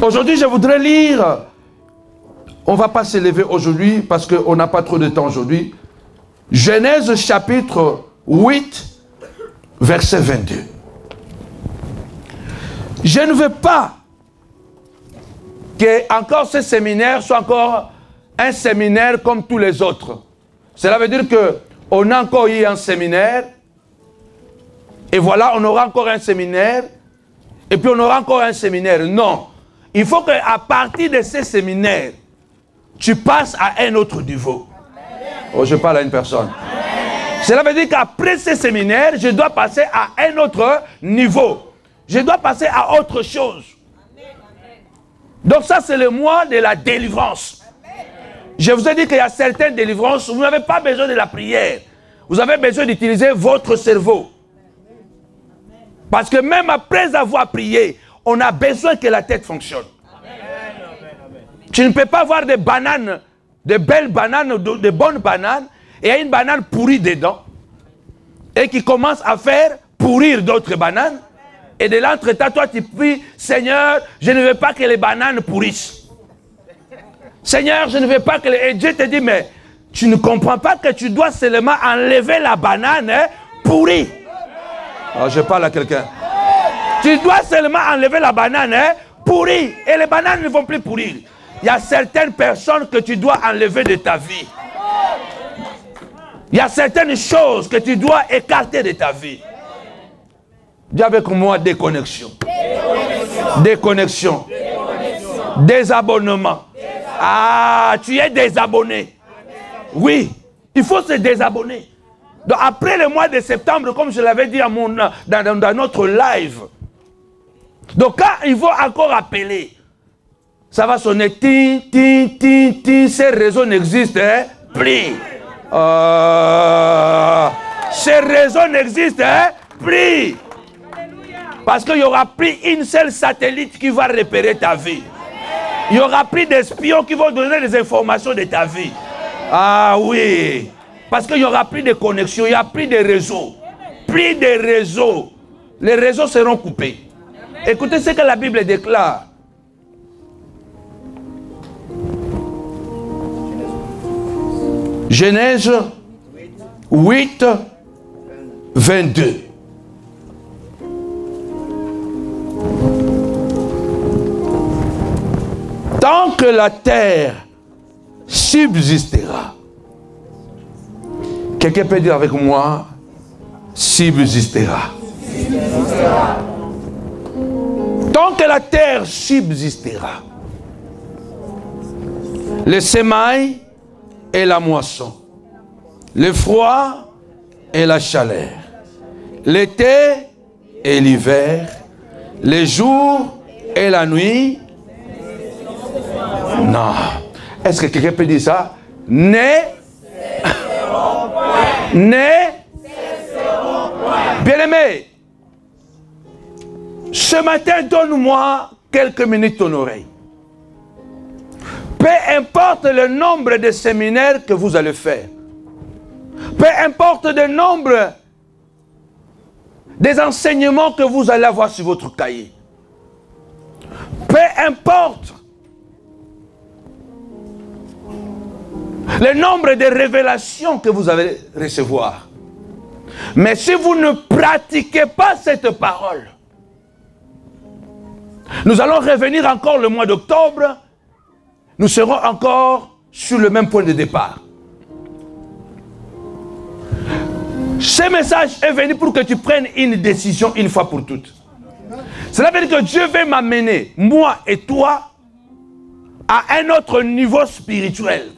Aujourd'hui, je voudrais lire. On ne va pas s'élever aujourd'hui parce qu'on n'a pas trop de temps aujourd'hui. Genèse chapitre 8, verset 22. Je ne veux pas que encore ce séminaire soit encore un séminaire comme tous les autres. Cela veut dire qu'on a encore eu un séminaire, et voilà, on aura encore un séminaire, et puis on aura encore un séminaire. Non. Il faut qu'à partir de ces séminaires, tu passes à un autre niveau. Oh, je parle à une personne. Cela veut dire qu'après ces séminaires, je dois passer à un autre niveau. Je dois passer à autre chose. Donc ça, c'est le mois de la délivrance. Je vous ai dit qu'il y a certaines délivrances, vous n'avez pas besoin de la prière. Vous avez besoin d'utiliser votre cerveau. Parce que même après avoir prié, on a besoin que la tête fonctionne. Tu ne peux pas avoir des bananes, de belles bananes, de bonnes bananes, et il y a une banane pourrie dedans, et qui commence à faire pourrir d'autres bananes, et de l'entretemps, toi tu pries, Seigneur, je ne veux pas que les bananes pourrissent. Seigneur, je ne veux pas que les... Et Dieu te dit, mais tu ne comprends pas que tu dois seulement enlever la banane pourrie. Alors, je parle à quelqu'un. Tu dois seulement enlever la banane pourrie, et les bananes ne vont plus pourrir. Il y a certaines personnes que tu dois enlever de ta vie. Il y a certaines choses que tu dois écarter de ta vie. Dis avec moi déconnexion. Déconnexion. Désabonnement. Ah, tu es désabonné. Oui, il faut se désabonner. Donc après le mois de septembre, comme je l'avais dit dans notre live, donc quand il faut encore appeler, ça va sonner ti, ti, ti, ti, ces réseaux n'existent plus. Ces réseaux n'existent plus. Parce qu'il n'y aura plus une seule satellite qui va repérer ta vie. Il n'y aura plus d'espions qui vont donner des informations de ta vie. Ah oui. Parce qu'il n'y aura plus de connexion, il n'y a plus de réseaux. Plus de réseaux. Les réseaux seront coupés. Écoutez ce que la Bible déclare. Genèse 8, 22. Tant que la terre subsistera. Quelqu'un peut dire avec moi, subsistera. Tant que la terre subsistera, le semail et la moisson, le froid et la chaleur, l'été et l'hiver, les jours et la nuit. Non. Est-ce que quelqu'un peut dire ça? Bien-aimé, ce matin, donne-moi quelques minutes ton oreille. Peu importe le nombre de séminaires que vous allez faire, peu importe le nombre des enseignements que vous allez avoir sur votre cahier, peu importe le nombre de révélations que vous allez recevoir, mais si vous ne pratiquez pas cette parole, nous allons revenir encore le mois d'octobre, nous serons encore sur le même point de départ. Ce message est venu pour que tu prennes une décision une fois pour toutes. Cela veut dire que Dieu veut m'amener, moi et toi, à un autre niveau spirituel.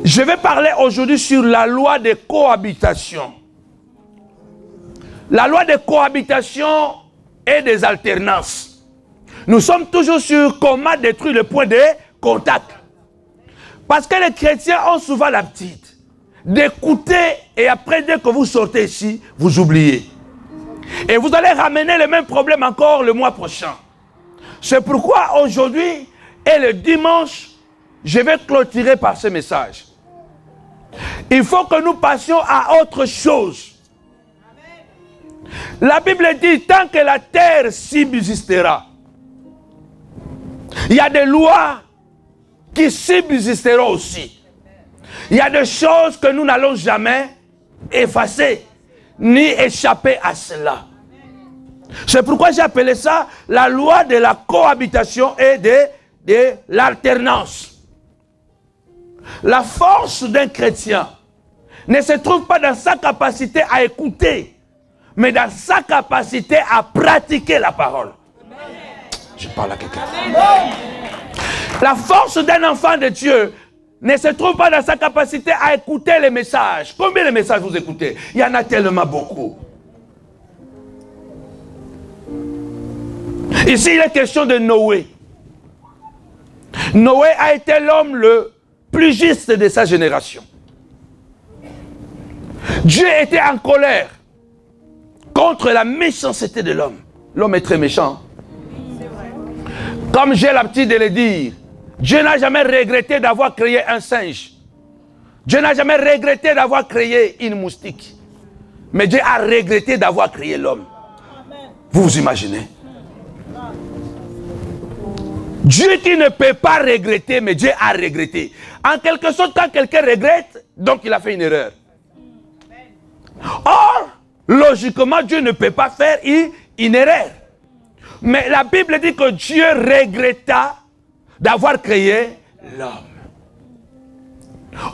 Je vais parler aujourd'hui sur la loi de cohabitation. La loi de cohabitation et des alternances. Nous sommes toujours sur comment détruire le point de contact. Parce que les chrétiens ont souvent l'habitude d'écouter et après, dès que vous sortez ici, vous oubliez. Et vous allez ramener le même problème encore le mois prochain. C'est pourquoi aujourd'hui et le dimanche, je vais clôturer par ce message. Il faut que nous passions à autre chose. La Bible dit, tant que la terre subsistera, il y a des lois qui subsisteront aussi. Il y a des choses que nous n'allons jamais effacer, ni échapper à cela. C'est pourquoi j'ai appelé ça la loi de la cohabitation et de l'alternance. La force d'un chrétien ne se trouve pas dans sa capacité à écouter, mais dans sa capacité à pratiquer la parole. Je parle à quelqu'un. La force d'un enfant de Dieu ne se trouve pas dans sa capacité à écouter les messages. Combien de messages vous écoutez? Il y en a tellement beaucoup. Ici, il est question de Noé. Noé a été l'homme le plus juste de sa génération. Dieu était en colère contre la méchanceté de l'homme. L'homme est très méchant. Comme j'ai l'habitude de le dire, Dieu n'a jamais regretté d'avoir créé un singe. Dieu n'a jamais regretté d'avoir créé une moustique. Mais Dieu a regretté d'avoir créé l'homme. Vous vous imaginez? Dieu qui ne peut pas regretter, mais Dieu a regretté. En quelque sorte, quand quelqu'un regrette, donc il a fait une erreur. Or, logiquement, Dieu ne peut pas faire une erreur. Mais la Bible dit que Dieu regretta d'avoir créé l'homme.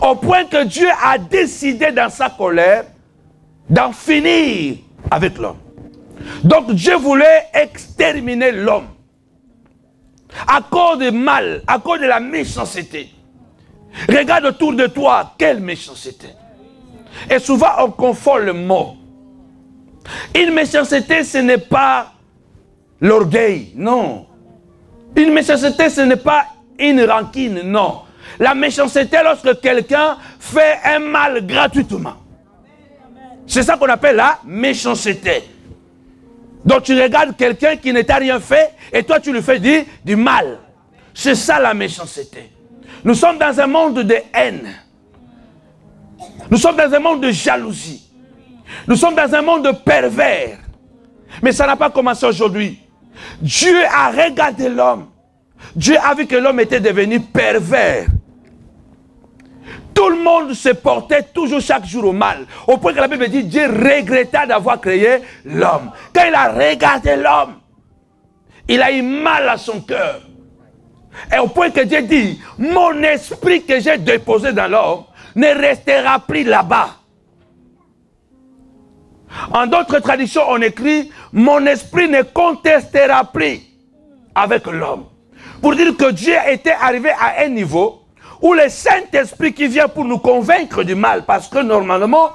Au point que Dieu a décidé dans sa colère d'en finir avec l'homme. Donc Dieu voulait exterminer l'homme. À cause du mal, à cause de la méchanceté. Regarde autour de toi, quelle méchanceté. Et souvent on confond le mot. Une méchanceté, ce n'est pas l'orgueil, non. Une méchanceté, ce n'est pas une rancune, non. La méchanceté, lorsque quelqu'un fait un mal gratuitement. C'est ça qu'on appelle la méchanceté. Donc tu regardes quelqu'un qui ne t'a rien fait et toi tu lui fais du mal. C'est ça la méchanceté. Nous sommes dans un monde de haine. Nous sommes dans un monde de jalousie. Nous sommes dans un monde pervers. Mais ça n'a pas commencé aujourd'hui. Dieu a regardé l'homme. Dieu a vu que l'homme était devenu pervers. Tout le monde se portait toujours chaque jour au mal. Au point que la Bible dit, Dieu regretta d'avoir créé l'homme. Quand il a regardé l'homme, il a eu mal à son cœur. Et au point que Dieu dit, mon esprit que j'ai déposé dans l'homme ne restera plus là-bas. En d'autres traditions, on écrit, mon esprit ne contestera plus avec l'homme. Pour dire que Dieu était arrivé à un niveau où le Saint-Esprit qui vient pour nous convaincre du mal, parce que normalement,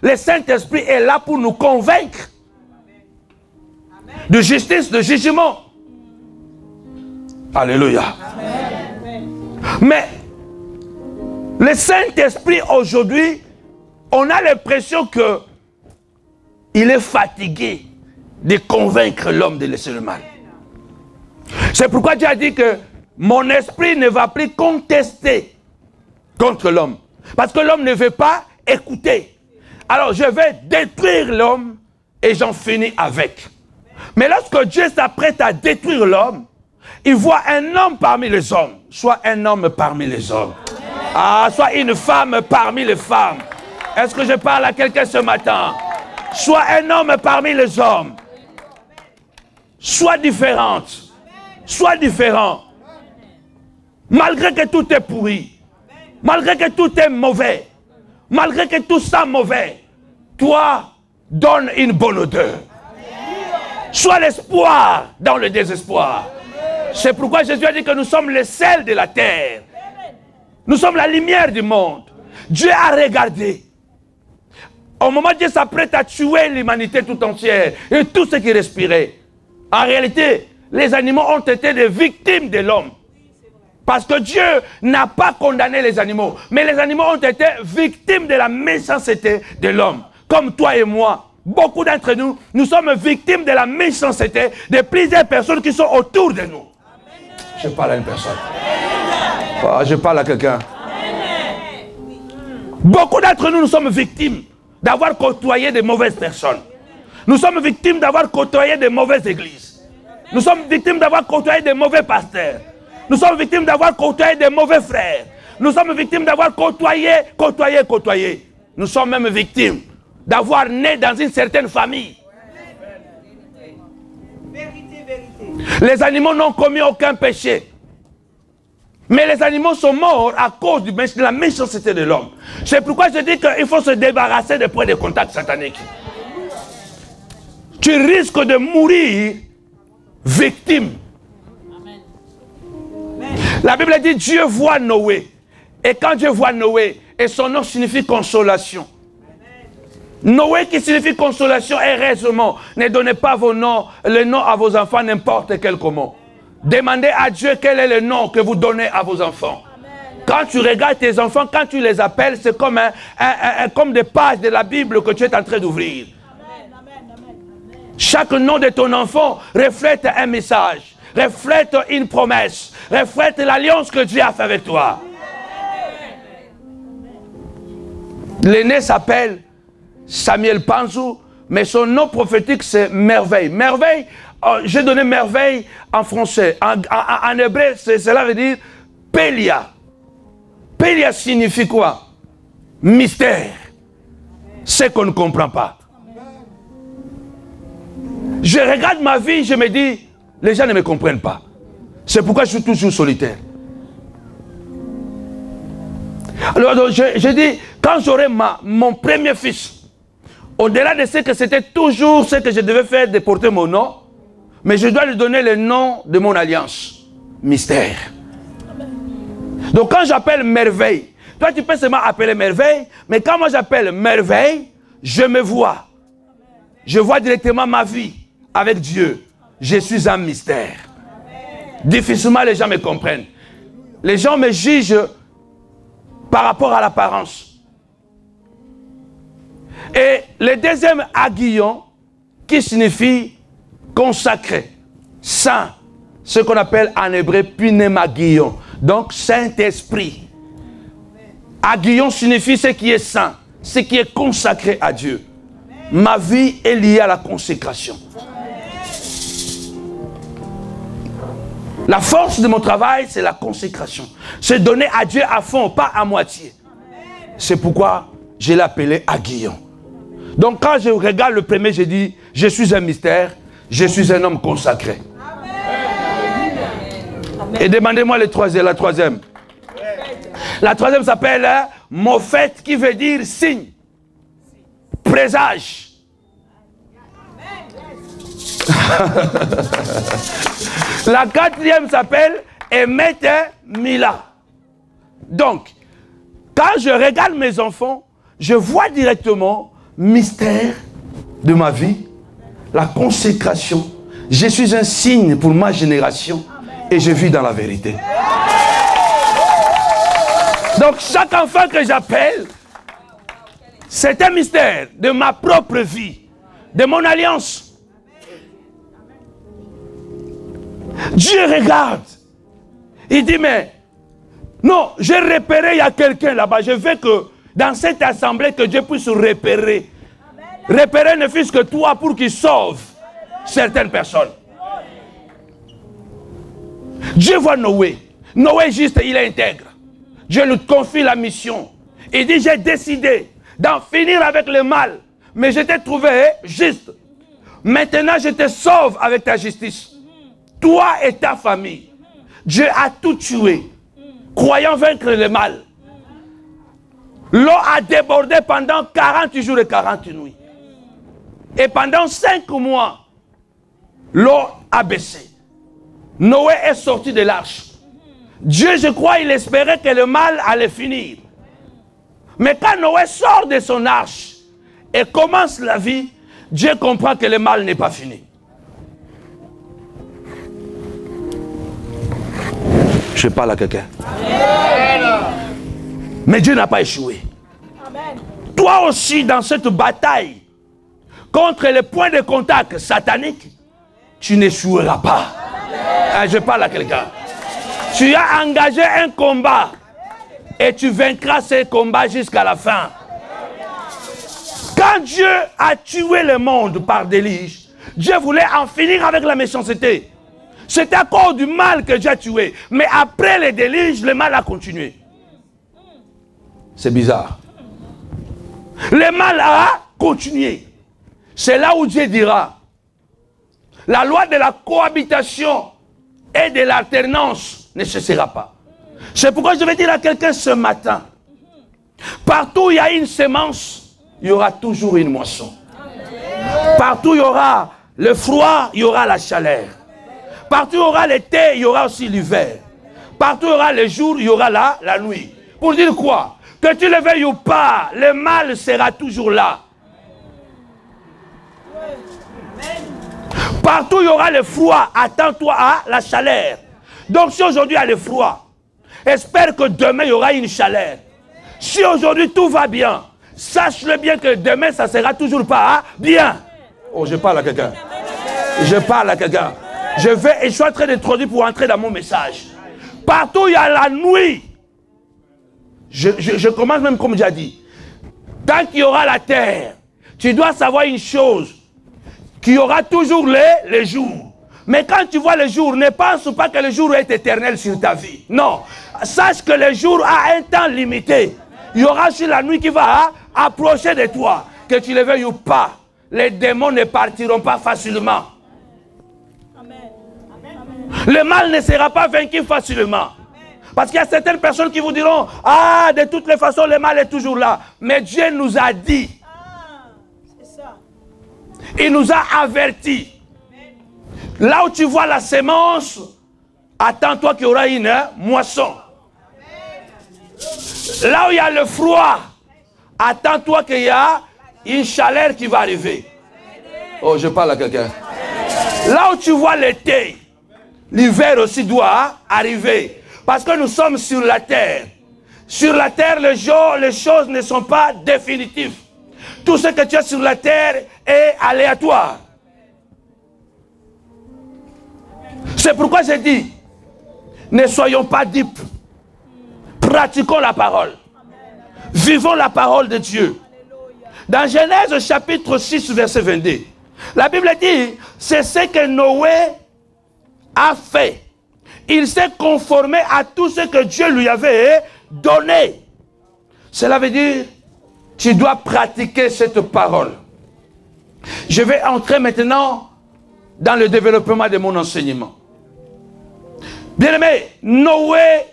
le Saint-Esprit est là pour nous convaincre de justice, de jugement. Alléluia. Amen. Mais le Saint-Esprit aujourd'hui, on a l'impression que il est fatigué de convaincre l'homme de laisser le mal. C'est pourquoi Dieu a dit que mon esprit ne va plus contester contre l'homme. Parce que l'homme ne veut pas écouter. Alors je vais détruire l'homme et j'en finis avec. Mais lorsque Dieu s'apprête à détruire l'homme, il voit un homme parmi les hommes. Soit un homme parmi les hommes. Ah, soit une femme parmi les femmes. Est-ce que je parle à quelqu'un ce matin? Soit un homme parmi les hommes. Soit différente. Soit différent. Malgré que tout est pourri. Malgré que tout est mauvais. Malgré que tout ça mauvais. Toi, donne une bonne odeur. Sois l'espoir dans le désespoir. C'est pourquoi Jésus a dit que nous sommes le sel de la terre. Nous sommes la lumière du monde. Dieu a regardé. Au moment où Dieu s'apprête à tuer l'humanité tout entière et tout ce qui respirait, en réalité, les animaux ont été des victimes de l'homme. Parce que Dieu n'a pas condamné les animaux, mais les animaux ont été victimes de la méchanceté de l'homme. Comme toi et moi, beaucoup d'entre nous, nous sommes victimes de la méchanceté de plusieurs personnes qui sont autour de nous. Je parle à une personne. Oh, je parle à quelqu'un. Beaucoup d'entre nous, nous sommes victimes d'avoir côtoyé de mauvaises personnes. Nous sommes victimes d'avoir côtoyé de mauvaises églises. Nous sommes victimes d'avoir côtoyé de mauvais pasteurs. Nous sommes victimes d'avoir côtoyé de mauvais frères. Nous sommes victimes d'avoir côtoyé. Nous sommes même victimes d'avoir né dans une certaine famille. Les animaux n'ont commis aucun péché. Mais les animaux sont morts à cause de la méchanceté de l'homme. C'est pourquoi je dis qu'il faut se débarrasser des points de contact sataniques. Tu risques de mourir victime. La Bible dit Dieu voit Noé. Et quand Dieu voit Noé, et son nom signifie consolation. Noé qui signifie consolation et raisonnement. Ne donnez pas le nom à vos enfants n'importe quel comment. Demandez à Dieu quel est le nom que vous donnez à vos enfants. Quand tu regardes tes enfants, quand tu les appelles, c'est comme, comme des pages de la Bible que tu es en train d'ouvrir. Chaque nom de ton enfant reflète un message, reflète une promesse, reflète l'alliance que Dieu a fait avec toi. L'aîné s'appelle Samuel Panzou, mais son nom prophétique c'est Merveille. Merveille, j'ai donné merveille en français. En hébreu, cela veut dire Pélia. Pélia signifie quoi? Mystère. C'est qu'on ne comprend pas. Je regarde ma vie, je me dis, les gens ne me comprennent pas. C'est pourquoi je suis toujours solitaire. Alors je dis, quand j'aurai mon premier fils, au-delà de ce que c'était toujours ce que je devais faire de porter mon nom, mais je dois lui donner le nom de mon alliance. Mystère. Donc quand j'appelle merveille, toi tu peux seulement appeler merveille, mais quand moi j'appelle merveille, je me vois. Je vois directement ma vie avec Dieu. Je suis un mystère. Difficilement les gens me comprennent. Les gens me jugent par rapport à l'apparence. Et le deuxième aiguillon, qui signifie consacré, saint, ce qu'on appelle en hébreu pneumaguillon, donc Saint-Esprit. Aiguillon signifie ce qui est saint, ce qui est consacré à Dieu. Ma vie est liée à la consécration. La force de mon travail, c'est la consécration. C'est donner à Dieu à fond, pas à moitié. C'est pourquoi je l'ai appelé aiguillon. Donc quand je regarde le premier, je dis, je suis un mystère, je suis un homme consacré. Amen. Et demandez-moi la troisième. La troisième s'appelle Mophet, qui veut dire signe, présage. La quatrième s'appelle Emet Mila. Donc, quand je regarde mes enfants, je vois directement mystère de ma vie, la consécration. Je suis un signe pour ma génération et je vis dans la vérité. Donc chaque enfant que j'appelle, c'est un mystère de ma propre vie, de mon alliance. Dieu regarde. Il dit, mais non, j'ai repéré, il y a quelqu'un là-bas. Je veux que dans cette assemblée, que Dieu puisse repérer. Repérer ne fût-ce que toi pour qu'il sauve certaines personnes. Dieu voit Noé. Noé juste, il est intègre. Dieu lui confie la mission. Il dit, j'ai décidé d'en finir avec le mal. Mais je t'ai trouvé juste. Maintenant, je te sauve avec ta justice. Toi et ta famille. Dieu a tout tué, croyant vaincre le mal. L'eau a débordé pendant 40 jours et 40 nuits. Et pendant 5 mois, l'eau a baissé. Noé est sorti de l'arche. Dieu, je crois, il espérait que le mal allait finir. Mais quand Noé sort de son arche et commence la vie, Dieu comprend que le mal n'est pas fini. Je parle à quelqu'un. Mais Dieu n'a pas échoué. Amen. Toi aussi, dans cette bataille contre les points de contact sataniques, tu n'échoueras pas. Je parle à quelqu'un. Tu as engagé un combat et tu vaincras ce combat jusqu'à la fin. Quand Dieu a tué le monde par déluge, Dieu voulait en finir avec la méchanceté. C'était à cause du mal que Dieu a tué. Mais après les déluges, le mal a continué. C'est bizarre. Le mal a continué. C'est là où Dieu dira, la loi de la cohabitation et de l'alternance ne cessera pas. C'est pourquoi je vais dire à quelqu'un ce matin, partout où il y a une semence, il y aura toujours une moisson. Partout où il y aura le froid, il y aura la chaleur. Partout où il y aura l'été, il y aura aussi l'hiver. Partout où il y aura le jour, il y aura la nuit. Pour dire quoi? Que tu le veuilles ou pas, le mal sera toujours là. Partout où il y aura le froid, attends-toi à la chaleur. Donc si aujourd'hui il y a le froid, espère que demain il y aura une chaleur. Si aujourd'hui tout va bien, sache-le bien que demain ça ne sera toujours pas bien. Oh, je parle à quelqu'un. Je parle à quelqu'un. Je suis en train d'introduire pour entrer dans mon message. Partout où il y a la nuit, je commence même comme j'ai dit. Tant qu'il y aura la terre, tu dois savoir une chose, qu'il y aura toujours les jours. Mais quand tu vois le jour, ne pense pas que le jour est éternel sur ta vie. Non. Sache que le jour a un temps limité. Il y aura sur la nuit qui va approcher de toi. Que tu le veuilles ou pas, les démons ne partiront pas facilement. Le mal ne sera pas vaincu facilement. Parce qu'il y a certaines personnes qui vous diront, ah, de toutes les façons, le mal est toujours là. Mais Dieu nous a dit. Il nous a avertis. Là où tu vois la sémence, attends-toi qu'il y aura une moisson. Là où il y a le froid, attends-toi qu'il y a une chaleur qui va arriver. Oh, je parle à quelqu'un. Là où tu vois l'été, l'hiver aussi doit arriver. Parce que nous sommes sur la terre. Sur la terre, les choses ne sont pas définitives. Tout ce que tu as sur la terre est aléatoire. C'est pourquoi j'ai dit, ne soyons pas dupes. Pratiquons la parole. Vivons la parole de Dieu. Dans Genèse chapitre 6, verset 22, la Bible dit, c'est ce que Noé a fait. Il s'est conformé à tout ce que Dieu lui avait donné. Cela veut dire, tu dois pratiquer cette parole. Je vais entrer maintenant dans le développement de mon enseignement. Bien-aimé, Noé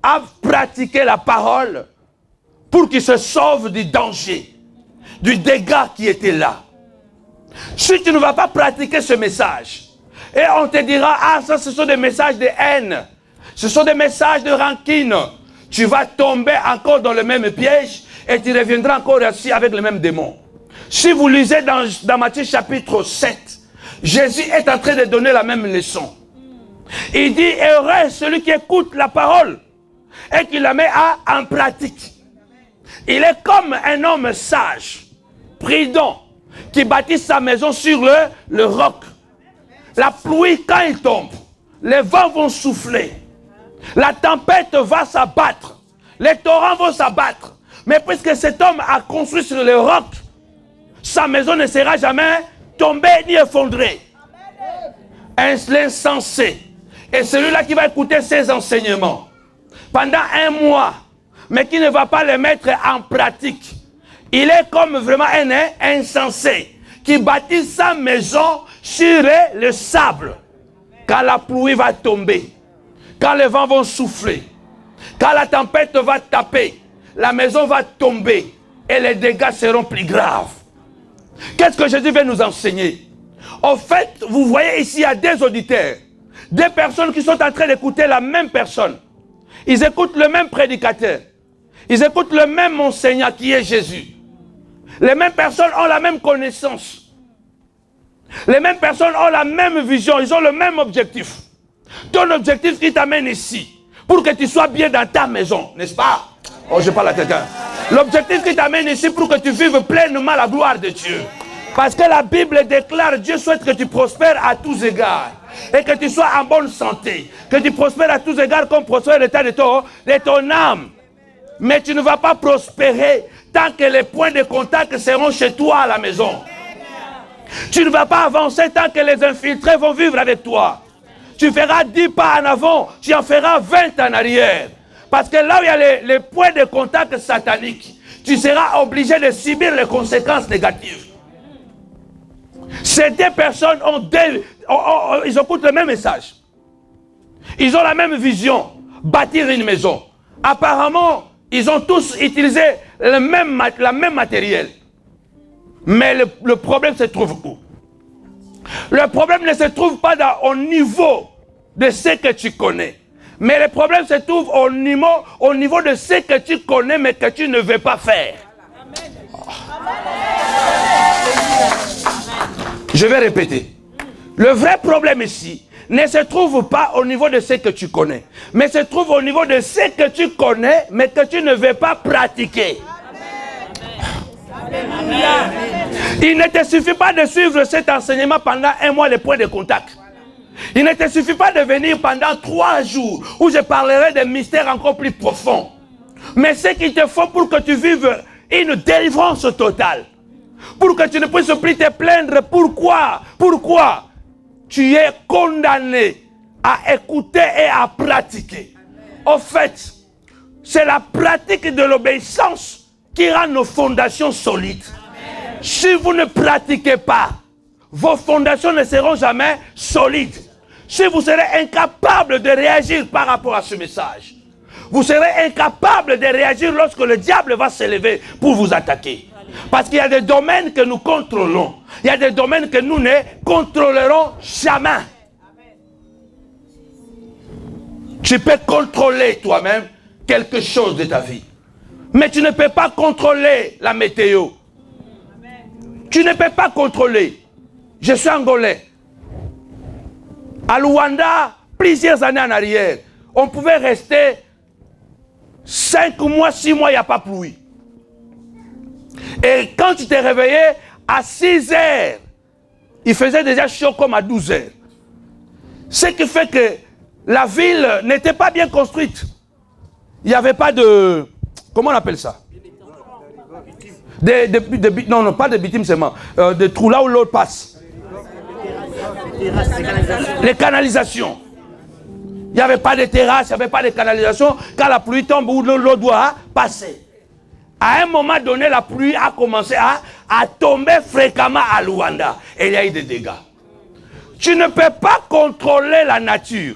a pratiqué la parole pour qu'il se sauve du danger, du dégât qui était là. Si tu ne vas pas pratiquer ce message, et on te dira, ah ça ce sont des messages de haine, ce sont des messages de rancune, tu vas tomber encore dans le même piège et tu reviendras encore ainsi avec le même démon. Si vous lisez dans Matthieu chapitre 7, Jésus est en train de donner la même leçon. Il dit, heureux celui qui écoute la parole et qui la met en pratique. Il est comme un homme sage, prudent, qui bâtit sa maison sur le roc. La pluie, quand il tombe, les vents vont souffler. La tempête va s'abattre. Les torrents vont s'abattre. Mais puisque cet homme a construit sur le roc, sa maison ne sera jamais tombée ni effondrée. L'insensé est celui-là qui va écouter ses enseignements pendant un mois, mais qui ne va pas les mettre en pratique. Il est comme vraiment un insensé qui bâtit sa maison sur le sable. Quand la pluie va tomber, quand les vents vont souffler, quand la tempête va taper, la maison va tomber et les dégâts seront plus graves. Qu'est-ce que Jésus veut nous enseigner? En fait, vous voyez ici, il y a des auditeurs, des personnes qui sont en train d'écouter la même personne. Ils écoutent le même prédicateur. Ils écoutent le même enseignant qui est Jésus. Les mêmes personnes ont la même connaissance. Les mêmes personnes ont la même vision. Ils ont le même objectif. Ton objectif qui t'amène ici, pour que tu sois bien dans ta maison, n'est-ce pas? Oh, je parle à quelqu'un. L'objectif qui t'amène ici pour que tu vives pleinement la gloire de Dieu. Parce que la Bible déclare, Dieu souhaite que tu prospères à tous égards. Et que tu sois en bonne santé. Que tu prospères à tous égards comme prospère l'état de ton âme. Mais tu ne vas pas prospérer tant que les points de contact seront chez toi à la maison. Tu ne vas pas avancer tant que les infiltrés vont vivre avec toi. Tu feras 10 pas en avant, tu en feras 20 en arrière. Parce que là où il y a les points de contact sataniques, tu seras obligé de subir les conséquences négatives. Ces deux personnes ils écoutent le même message. Ils ont la même vision, bâtir une maison. Apparemment, ils ont tous utilisé la même matériel. Mais le problème se trouve où? Le problème ne se trouve pas au niveau de ce que tu connais. Mais le problème se trouve au niveau de ce que tu connais mais que tu ne veux pas faire. Je vais répéter. Le vrai problème ici ne se trouve pas au niveau de ce que tu connais, mais se trouve au niveau de ce que tu connais mais que tu ne veux pas pratiquer. Il ne te suffit pas de suivre cet enseignement pendant 1 mois, les points de contact. Il ne te suffit pas de venir pendant 3 jours où je parlerai des mystères encore plus profonds. Mais ce qu'il te faut pour que tu vives une délivrance totale, pour que tu ne puisses plus te plaindre, pourquoi tu es condamné à écouter et à pratiquer. En fait, c'est la pratique de l'obéissance qui rend nos fondations solides. Amen. Si vous ne pratiquez pas, vos fondations ne seront jamais solides. Si vous serez incapable de réagir par rapport à ce message, vous serez incapable de réagir lorsque le diable va s'élever pour vous attaquer. Parce qu'il y a des domaines que nous contrôlons. Il y a des domaines que nous ne contrôlerons jamais. Amen. Tu peux contrôler toi-même quelque chose de ta vie. Mais tu ne peux pas contrôler la météo. Amen. Tu ne peux pas contrôler. Je suis angolais. À Luanda, plusieurs années en arrière, on pouvait rester 5 mois, 6 mois, il n'y a pas pluie. Et quand tu t'es réveillé, à 6 heures, il faisait déjà chaud comme à 12 heures. Ce qui fait que la ville n'était pas bien construite. Il n'y avait pas de... Comment on appelle ça? Non, pas de bitume seulement. Des trous là où l'eau passe. Les canalisations. Il n'y avait pas de terrasse, il n'y avait pas de canalisation. Quand la pluie tombe, l'eau doit passer. À un moment donné, la pluie a commencé à tomber fréquemment à Luanda. Et il y a eu des dégâts. Tu ne peux pas contrôler la nature.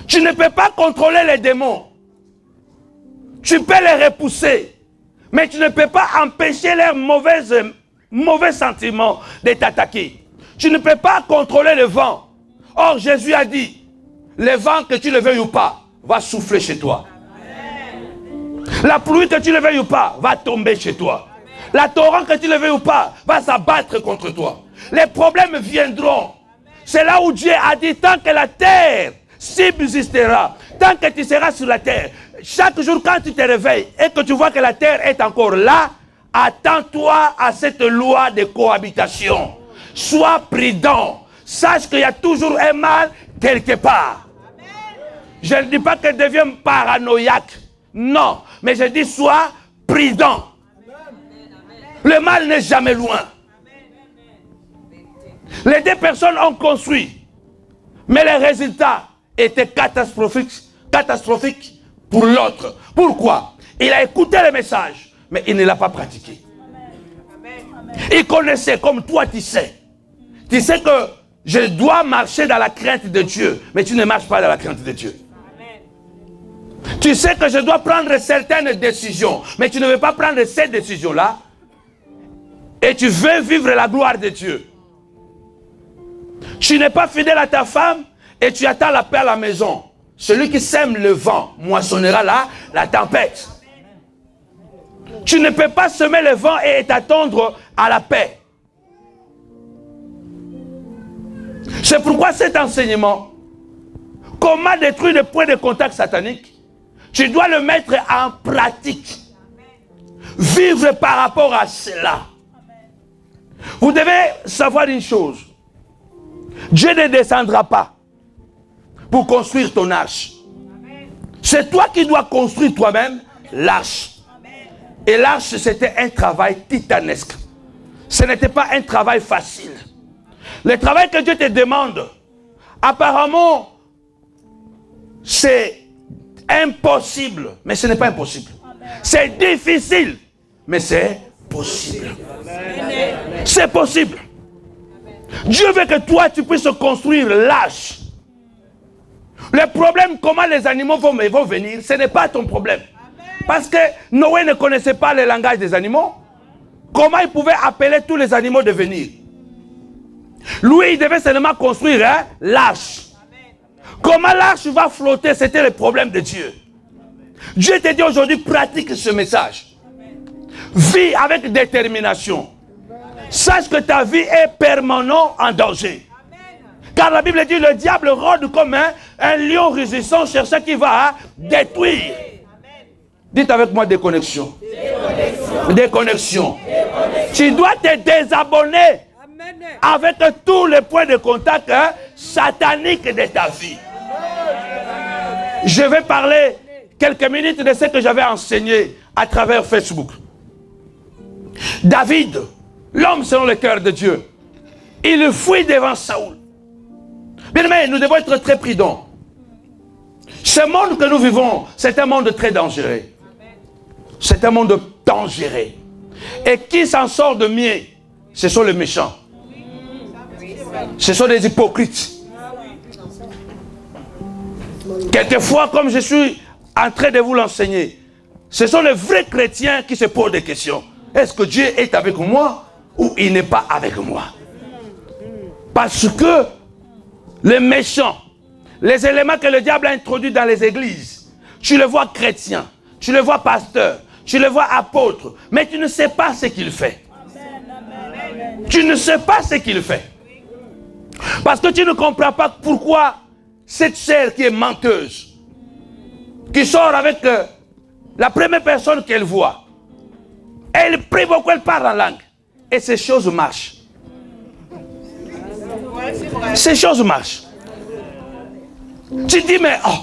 Tu ne peux pas contrôler les démons. Tu peux les repousser. Mais tu ne peux pas empêcher leurs mauvais sentiments de t'attaquer. Tu ne peux pas contrôler le vent. Or, Jésus a dit, le vent, que tu le veuilles ou pas, va souffler chez toi. La pluie, que tu le veuilles ou pas, va tomber chez toi. La torrent, que tu le veuilles ou pas, va s'abattre contre toi. Les problèmes viendront. C'est là où Dieu a dit, tant que la terre subsistera, tant que tu seras sur la terre, chaque jour quand tu te réveilles et que tu vois que la terre est encore là, attends-toi à cette loi de cohabitation. Sois prudent. Sache qu'il y a toujours un mal quelque part. Je ne dis pas que devienne paranoïaque. Non. Mais je dis sois prudent. Le mal n'est jamais loin. Les deux personnes ont construit. Mais les résultats étaient catastrophiques pour l'autre. Pourquoi? Il a écouté le message, mais il ne l'a pas pratiqué. Il connaissait comme toi tu sais. Tu sais que je dois marcher dans la crainte de Dieu, mais tu ne marches pas dans la crainte de Dieu. Tu sais que je dois prendre certaines décisions, mais tu ne veux pas prendre ces décisions-là. Et tu veux vivre la gloire de Dieu. Tu n'es pas fidèle à ta femme et tu attends la paix à la maison. Celui qui sème le vent moissonnera la tempête. Tu ne peux pas semer le vent et t'attendre à la paix. C'est pourquoi cet enseignement, comment détruire les points de contact sataniques, tu dois le mettre en pratique. Vivre par rapport à cela. Vous devez savoir une chose. Dieu ne descendra pas pour construire ton arche. C'est toi qui dois construire toi-même l'arche. Et l'arche, c'était un travail titanesque. Ce n'était pas un travail facile. Le travail que Dieu te demande, apparemment, c'est impossible. Mais ce n'est pas impossible. C'est difficile. Mais c'est possible. C'est possible. Dieu veut que toi, tu puisses construire l'arche. Le problème, comment les animaux vont venir, ce n'est pas ton problème. Parce que Noé ne connaissait pas le langage des animaux. Comment il pouvait appeler tous les animaux de venir? Lui, il devait seulement construire l'arche. Comment l'arche va flotter, c'était le problème de Dieu. Dieu te dit aujourd'hui, pratique ce message. Vis avec détermination. Sache que ta vie est permanente en danger. Car la Bible dit, le diable rôde comme un lion rugissant, cherchant qui va détruire. Dites avec moi déconnexion. Déconnexion. Tu dois te désabonner avec tous les points de contact sataniques de ta vie. Je vais parler quelques minutes de ce que j'avais enseigné à travers Facebook. David, l'homme selon le cœur de Dieu, il fuit devant Saoul. Bien aimé, nous devons être très prudents. Ce monde que nous vivons, c'est un monde très dangereux. C'est un monde dangereux. Et qui s'en sort de mieux? Ce sont les méchants. Ce sont des hypocrites. Quelquefois, comme je suis en train de vous l'enseigner, ce sont les vrais chrétiens qui se posent des questions. Est-ce que Dieu est avec moi ou il n'est pas avec moi? Parce que les méchants, les éléments que le diable a introduits dans les églises, tu les vois chrétiens, tu les vois pasteurs, tu les vois apôtres, mais tu ne sais pas ce qu'il fait. Tu ne sais pas ce qu'il fait. Parce que tu ne comprends pas pourquoi cette sœur qui est menteuse, qui sort avec la première personne qu'elle voit, elle prie beaucoup, elle parle en langue. Et ces choses marchent. Ces choses marchent. Tu dis, mais oh,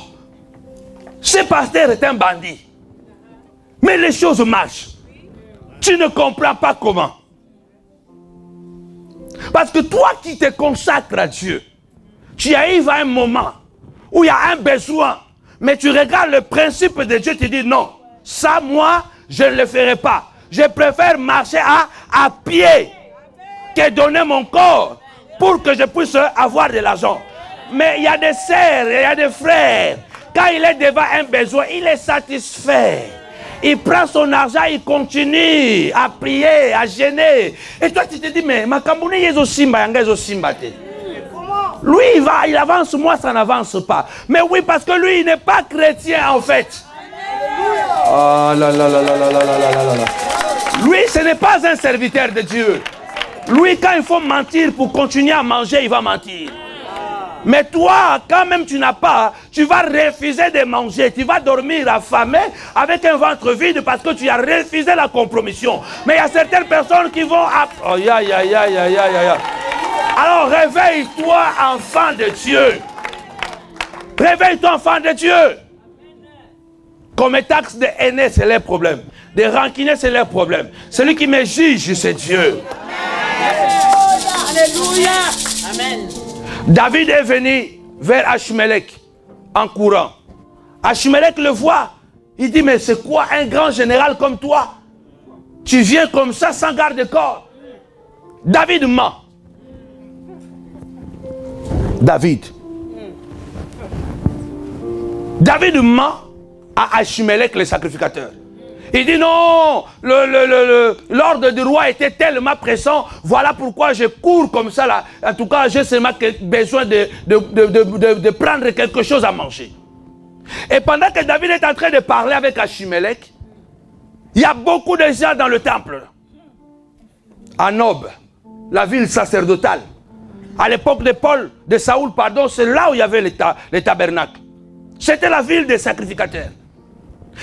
ce pasteur est un bandit. Mais les choses marchent. Tu ne comprends pas comment. Parce que toi qui te consacres à Dieu, tu arrives à un moment où il y a un besoin, mais tu regardes le principe de Dieu, tu dis non, ça moi, je ne le ferai pas. Je préfère marcher à pied que donner mon corps pour que je puisse avoir de l'argent. Mais il y a des sœurs, il y a des frères, quand il est devant un besoin, il est satisfait. Il prend son argent, il continue à prier, à gêner. Et toi, tu te dis, mais Makambouni, il lui, il avance, moi, ça n'avance pas. Mais oui, parce que lui, il n'est pas chrétien, en fait. Oh là là là là là là là là là. Lui, ce n'est pas un serviteur de Dieu. Lui, quand il faut mentir pour continuer à manger, il va mentir. Mais toi, quand même tu n'as pas, tu vas refuser de manger. Tu vas dormir affamé avec un ventre vide parce que tu as refusé la compromission. Mais il y a certaines personnes qui vont... Oh, ya, ya, ya, ya, ya, ya. Alors réveille-toi, enfant de Dieu. Réveille-toi, enfant de Dieu. Comme taxe de haine, c'est leur problème. De rancunier, c'est leur problème. Celui qui me juge, c'est Dieu. Alléluia. Amen. David est venu vers Achimelech en courant. Achimelech le voit. Il dit, mais c'est quoi un grand général comme toi? Tu viens comme ça sans garde-corps. David ment. David ment à Achimelech le sacrificateur. Il dit non, l'ordre du roi était tellement pressant, voilà pourquoi je cours comme ça là. En tout cas, j'ai seulement besoin de prendre quelque chose à manger. Et pendant que David est en train de parler avec Achimelech, il y a beaucoup de gens dans le temple. À Nob, la ville sacerdotale. À l'époque de Saoul, pardon, c'est là où il y avait les tabernacles. C'était la ville des sacrificateurs.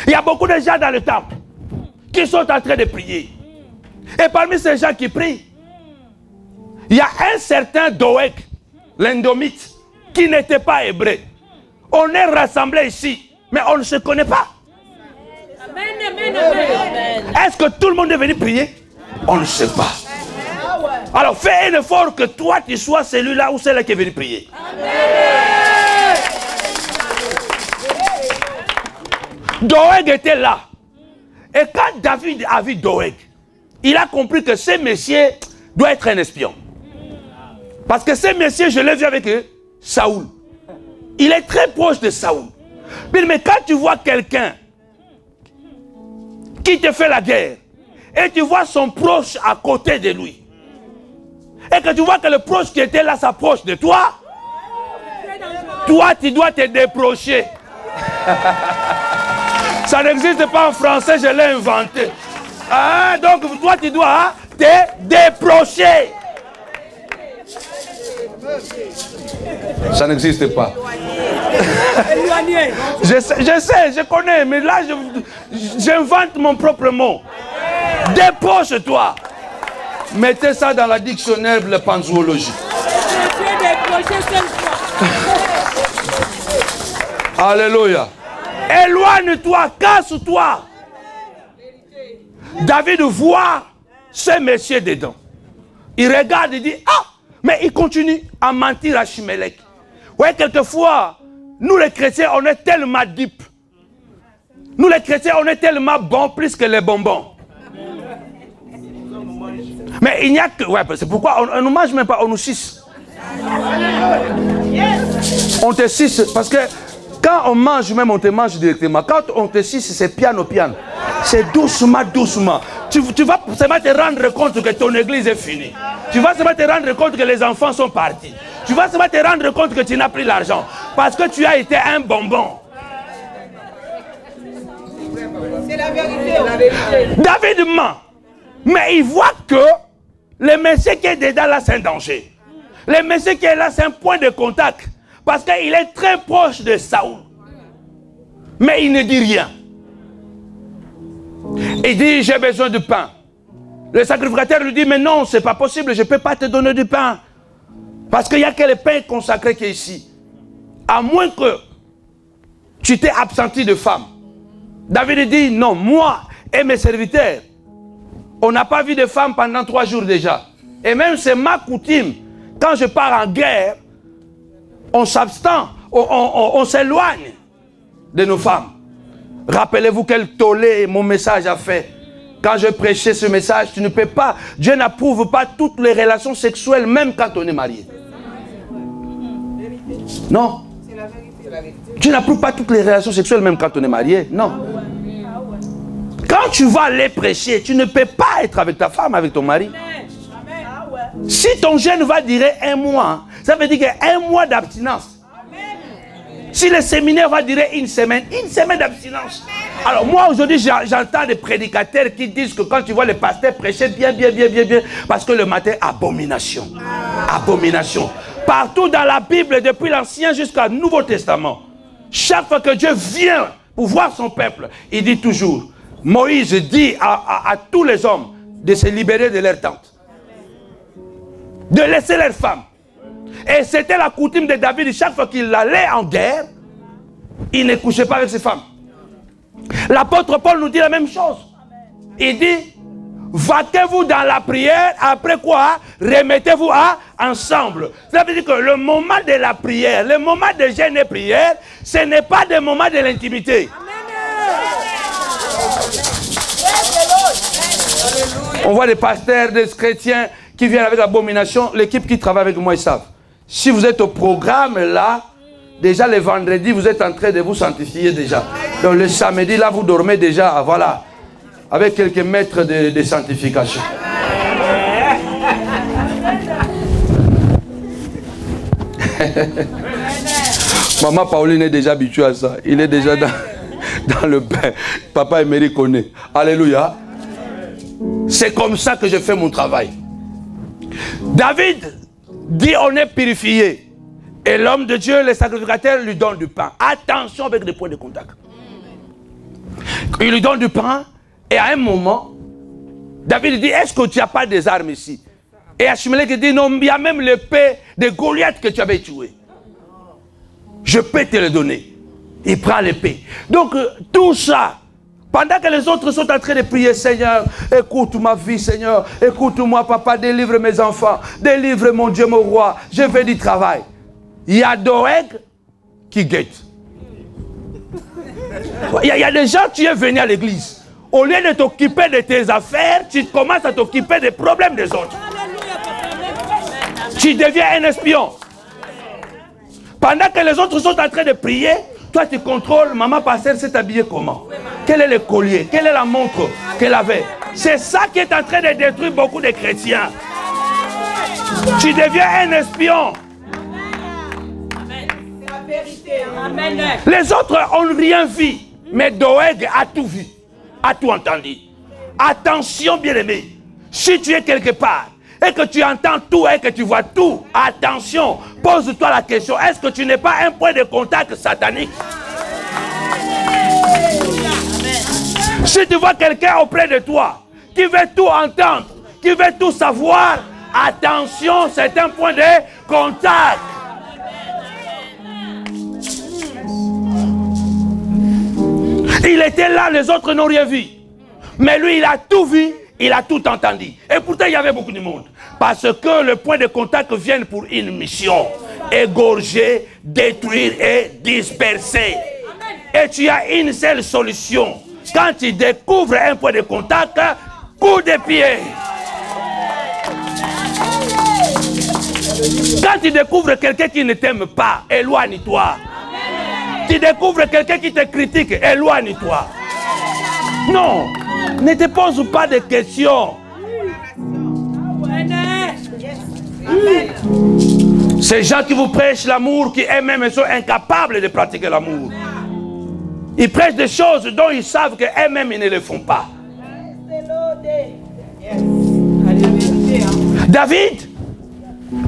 Il y a beaucoup de gens dans le temple qui sont en train de prier. Et parmi ces gens qui prient, il y a un certain Doeg, l'Indomite, qui n'était pas hébreu. On est rassemblés ici, mais on ne se connaît pas. Amen, amen. Est-ce que tout le monde est venu prier? On ne sait pas. Alors fais un effort que toi tu sois celui-là ou celle-là qui est venu prier. Doeg était là. Et quand David a vu Doeg, il a compris que ce monsieur doit être un espion. Parce que ce monsieur, je l'ai vu avec Saoul. Il est très proche de Saoul. Mais quand tu vois quelqu'un qui te fait la guerre, et tu vois son proche à côté de lui, et que tu vois que le proche qui était là s'approche de toi, toi tu dois te déprocher. Ça n'existe pas en français, je l'ai inventé. Ah, donc toi tu dois te déprocher. Ça n'existe pas. Je sais, je connais, mais là j'invente mon propre mot. Déproche-toi. Mettez ça dans la dictionnaire de la panzoologie. Alléluia. Éloigne-toi, casse-toi. David voit ce monsieur dedans. Il regarde et dit, ah, mais il continue à mentir à Chimelech. Oui, quelquefois, nous les chrétiens, on est tellement deep. Nous les chrétiens, on est tellement bons plus que les bonbons. Mais il n'y a que... Ouais, c'est pourquoi on ne nous mange même pas, on nous suce. On te suce, parce que quand on mange même, on te mange directement. Quand on te suce, c'est piano, piano. C'est doucement, doucement. Tu vas seulement te rendre compte que ton église est finie. Tu vas seulement te rendre compte que les enfants sont partis. Tu vas seulement te rendre compte que tu n'as plus l'argent. Parce que tu as été un bonbon. C'est la vérité. David ment. Mais il voit que le monsieur qui est dedans là, c'est un danger. Le monsieur qui est là, c'est un point de contact. Parce qu'il est très proche de Saoul. Mais il ne dit rien. Il dit, j'ai besoin de pain. Le sacrificateur lui dit, mais non, c'est pas possible, je ne peux pas te donner du pain. Parce qu'il n'y a que le pain consacré qui est ici. À moins que tu t'es absenti de femme. David dit, non, moi et mes serviteurs, on n'a pas vu de femme pendant 3 jours déjà. Et même c'est ma coutume, quand je pars en guerre, on s'abstient, on s'éloigne de nos femmes. Rappelez-vous quel tollé mon message a fait. Quand je prêchais ce message, tu ne peux pas, Dieu n'approuve pas toutes les relations sexuelles, même quand on est marié. Non. Dieu n'approuve pas toutes les relations sexuelles, même quand on est marié. Non. Quand tu vas aller prêcher, tu ne peux pas être avec ta femme, avec ton mari. Si ton jeûne va durer 1 mois, ça veut dire qu'il y a 1 mois d'abstinence. Si le séminaire va durer 1 semaine, 1 semaine d'abstinence. Alors moi aujourd'hui j'entends des prédicateurs qui disent que quand tu vois les pasteurs prêcher bien, parce que le matin, abomination. Abomination. Partout dans la Bible, depuis l'Ancien jusqu'au Nouveau Testament, chaque fois que Dieu vient pour voir son peuple, il dit toujours, Moïse dit à tous les hommes de se libérer de leur tente. De laisser leurs femmes. Et c'était la coutume de David, chaque fois qu'il allait en guerre, il ne couchait pas avec ses femmes. L'apôtre Paul nous dit la même chose. Il dit, vaquez-vous dans la prière, après quoi, remettez-vous ensemble. Ça veut dire que le moment de la prière, le moment de jeûne et prière, ce n'est pas le moment de l'intimité. On voit des pasteurs, des chrétiens qui viennent avec abomination. L'équipe qui travaille avec moi, ils savent. Si vous êtes au programme là, déjà le vendredi, vous êtes en train de vous sanctifier déjà. Donc le samedi, là, vous dormez déjà, voilà, avec quelques mètres de sanctification. Maman Pauline est déjà habituée à ça. Il est déjà dans le bain. Papa Emery connaît. Alléluia. C'est comme ça que je fais mon travail. David dit on est purifié. Et l'homme de Dieu, le sacrificateur, lui donne du pain. Attention avec les points de contact. Il lui donne du pain. Et à un moment, David dit, est-ce que tu n'as pas des armes ici? Et Achimelech dit, non, il y a même l'épée de Goliath que tu avais tué. Je peux te le donner. Il prend l'épée. Donc, tout ça, Pendant que les autres sont en train de prier, Seigneur, écoute ma vie, Seigneur, écoute-moi, papa, délivre mes enfants, délivre mon Dieu, mon roi, je fais du travail. Il y a Doeg qui guette. Il y a des gens, tu es venu à l'église. Au lieu de t'occuper de tes affaires, tu commences à t'occuper des problèmes des autres. Tu deviens un espion. Pendant que les autres sont en train de prier, toi tu contrôles, maman pasteur s'est habillée comment? Quel est le collier? Quelle est la montre qu'elle avait? C'est ça qui est en train de détruire beaucoup de chrétiens. Tu deviens un espion. Amen. Les autres ont rien vu, mais Doeg a tout vu, a tout entendu. Attention bien-aimé, si tu es quelque part et que tu entends tout et que tu vois tout, attention, pose-toi la question, est-ce que tu n'es pas un point de contact satanique? Si tu vois quelqu'un auprès de toi qui veut tout entendre, qui veut tout savoir, attention, c'est un point de contact. Il était là, les autres n'ont rien vu. Mais lui, il a tout vu, il a tout entendu. Et pourtant, il y avait beaucoup de monde. Parce que le point de contact vient pour une mission. Égorger, détruire et disperser. Et tu as une seule solution. Quand tu découvres un point de contact, coup de pied. Quand tu découvres quelqu'un qui ne t'aime pas, éloigne-toi. Tu découvres quelqu'un qui te critique, éloigne-toi. Non, ne te pose pas de questions. Ces gens qui vous prêchent l'amour, qui eux-mêmes sont incapables de pratiquer l'amour. Ils prêchent des choses dont ils savent qu'eux-mêmes ils ne le font pas. David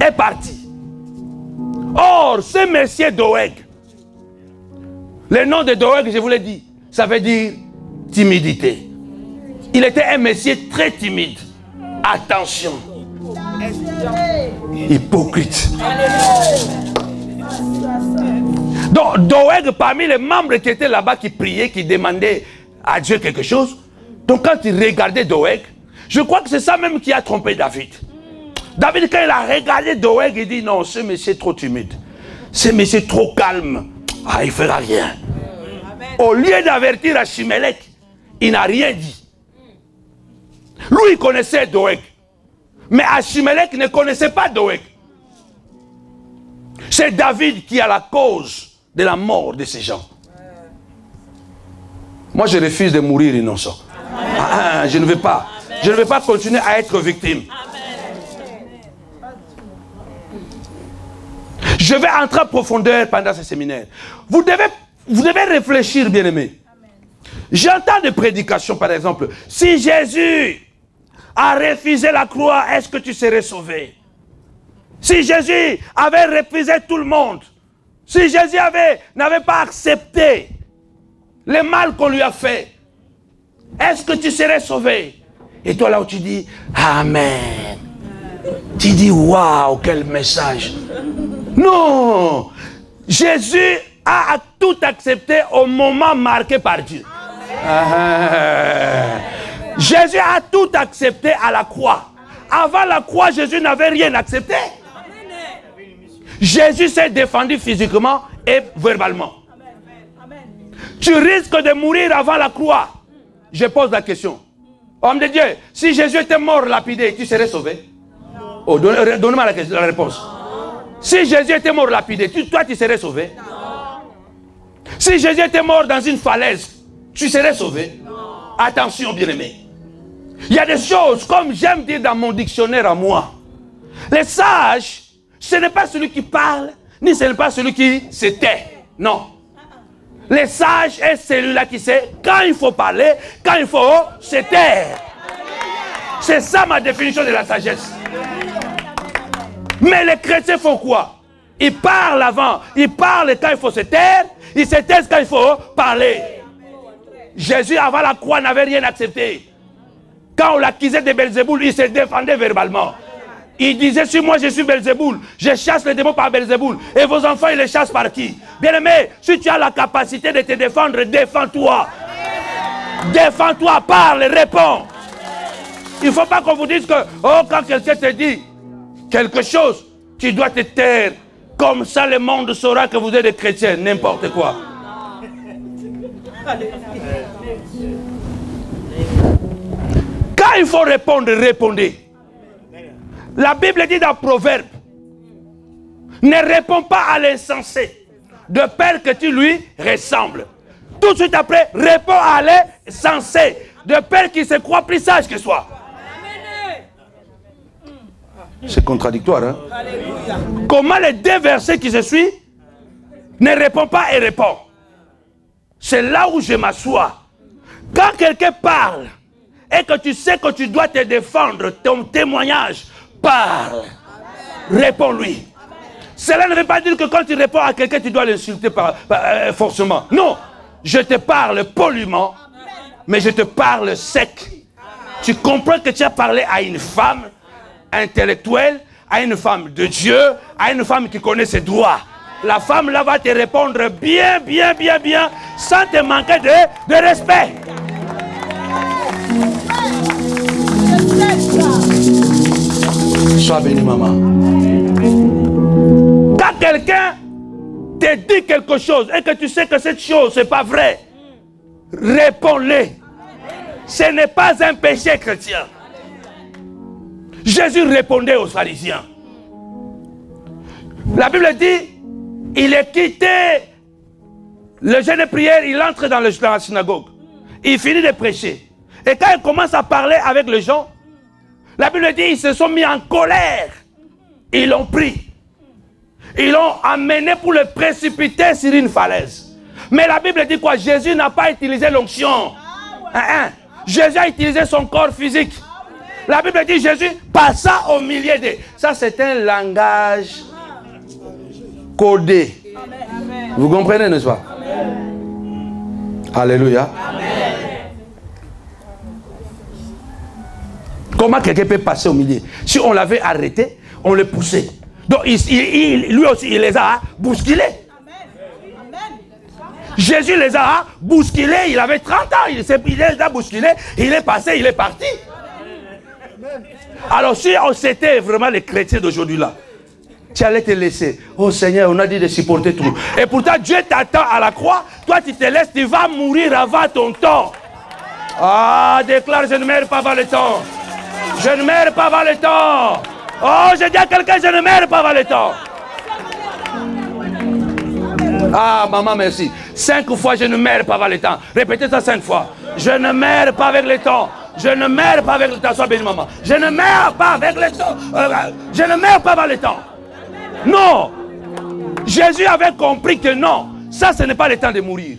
est parti. Or, ce monsieur Doeg, le nom de Doeg, je vous l'ai dit, ça veut dire timidité. Il était un monsieur très timide. Attention. Hypocrite. Donc, Doeg, parmi les membres qui étaient là-bas, qui priaient, qui demandaient à Dieu quelque chose. Donc, quand il regardait Doeg, je crois que c'est ça même qui a trompé David. David, quand il a regardé Doeg, il dit non, ce monsieur est trop timide. Ce monsieur est trop calme. Ah, il ne fera rien. Au lieu d'avertir Achimélec, il n'a rien dit. Lui, il connaissait Doeg. Mais Achimélec ne connaissait pas Doeg. C'est David qui a la cause de la mort de ces gens. Moi, je refuse de mourir innocent. Je ne veux pas. Je ne veux pas continuer à être victime. Je vais entrer en profondeur pendant ce séminaire. Vous devez réfléchir, bien-aimés. J'entends des prédications, par exemple. Si Jésus a refusé la croix, est-ce que tu serais sauvé? Si Jésus avait refusé tout le monde, si Jésus n'avait pas accepté le mal qu'on lui a fait, est-ce que tu serais sauvé? Et toi là où tu dis, Amen. Tu dis, waouh, quel message. Non, Jésus a tout accepté au moment marqué par Dieu. Jésus a tout accepté à la croix. Avant la croix, Jésus n'avait rien accepté. Jésus s'est défendu physiquement et verbalement. Tu risques de mourir avant la croix. Je pose la question. Homme de Dieu, si Jésus était mort lapidé, tu serais sauvé? Oh, donne-moi la réponse. Si Jésus était mort lapidé, toi tu serais sauvé? Si Jésus était mort dans une falaise, tu serais sauvé? Attention, bien-aimé. Il y a des choses, comme j'aime dire dans mon dictionnaire à moi. Les sages, ce n'est pas celui qui parle, ni ce n'est pas celui qui se tait. Non. Les sages est celui-là qui sait quand il faut parler, quand il faut se taire. C'est ça ma définition de la sagesse. Mais les chrétiens font quoi? Ils parlent avant, ils parlent quand il faut se taire, ils se taisent quand il faut parler. Jésus, avant la croix, n'avait rien accepté. Quand on l'accusait de Belzéboul, il se défendait verbalement. Il disait, si moi je suis Belzéboul, je chasse les démons par Belzéboul. Et vos enfants, ils les chassent par qui? Bien-aimé, si tu as la capacité de te défendre, défends-toi. Défends-toi, parle, réponds. Il ne faut pas qu'on vous dise que, oh, quand quelqu'un te dit quelque chose, tu dois te taire. Comme ça, le monde saura que vous êtes des chrétiens, n'importe quoi. Quand il faut répondre, répondez. La Bible dit dans Proverbe, ne réponds pas à l'insensé, de peur que tu lui ressembles. Tout de suite après, réponds à l'insensé, de peur qu'il se croit plus sage que soi. C'est contradictoire, hein? Alléluia. Comment les deux versets qui se suivent ne répond pas et répond? C'est là où je m'assois. Quand quelqu'un parle et que tu sais que tu dois te défendre, ton témoignage, parle. Réponds-lui. Cela ne veut pas dire que quand tu réponds à quelqu'un, tu dois l'insulter forcément. Non, je te parle poliment, mais je te parle sec. Tu comprends que tu as parlé à une femme intellectuelle, à une femme de Dieu, à une femme qui connaît ses droits. La femme là va te répondre bien, bien, bien, bien, sans te manquer de respect. Sois béni, maman. Quand quelqu'un te dit quelque chose et que tu sais que cette chose c'est pas vrai, réponds-le. Ce n'est pas un péché chrétien. Jésus répondait aux pharisiens. La Bible dit, il est quitté le jeûne de prière, il entre dans la synagogue. Il finit de prêcher. Et quand il commence à parler avec les gens, la Bible dit, ils se sont mis en colère. Ils l'ont pris. Ils l'ont amené pour le précipiter sur une falaise. Mais la Bible dit quoi? Jésus n'a pas utilisé l'onction. Jésus a utilisé son corps physique. La Bible dit Jésus passa au milieu d'eux. Ça, c'est un langage codé. Amen. Vous comprenez, n'est-ce pas? Amen. Alléluia. Amen. Comment quelqu'un peut passer au milieu? Si on l'avait arrêté, on le poussait. Donc, lui aussi, il les a bousculés. Amen. Jésus les a bousculés. Il avait 30 ans. Il les a bousculés. Il est passé, il est parti. Alors si c'était vraiment les chrétiens d'aujourd'hui là, tu allais te laisser. Oh Seigneur, on a dit de supporter tout. Et pourtant Dieu t'attend à la croix. Toi tu te laisses, tu vas mourir avant ton temps. Ah, déclare, je ne meurs pas avant le temps. Je ne meurs pas avant le temps. Oh, je dis à quelqu'un, je ne meurs pas avant le temps. Ah, maman, merci. 5 fois, je ne meurs pas avant le temps. Répétez ça 5 fois. Je ne meurs pas avec le temps. Je ne meurs pas avec le temps. Sois béni, maman. Je ne meurs pas avec le temps. Je ne meurs pas avant le temps. Non. Jésus avait compris que non. Ça, ce n'est pas le temps de mourir.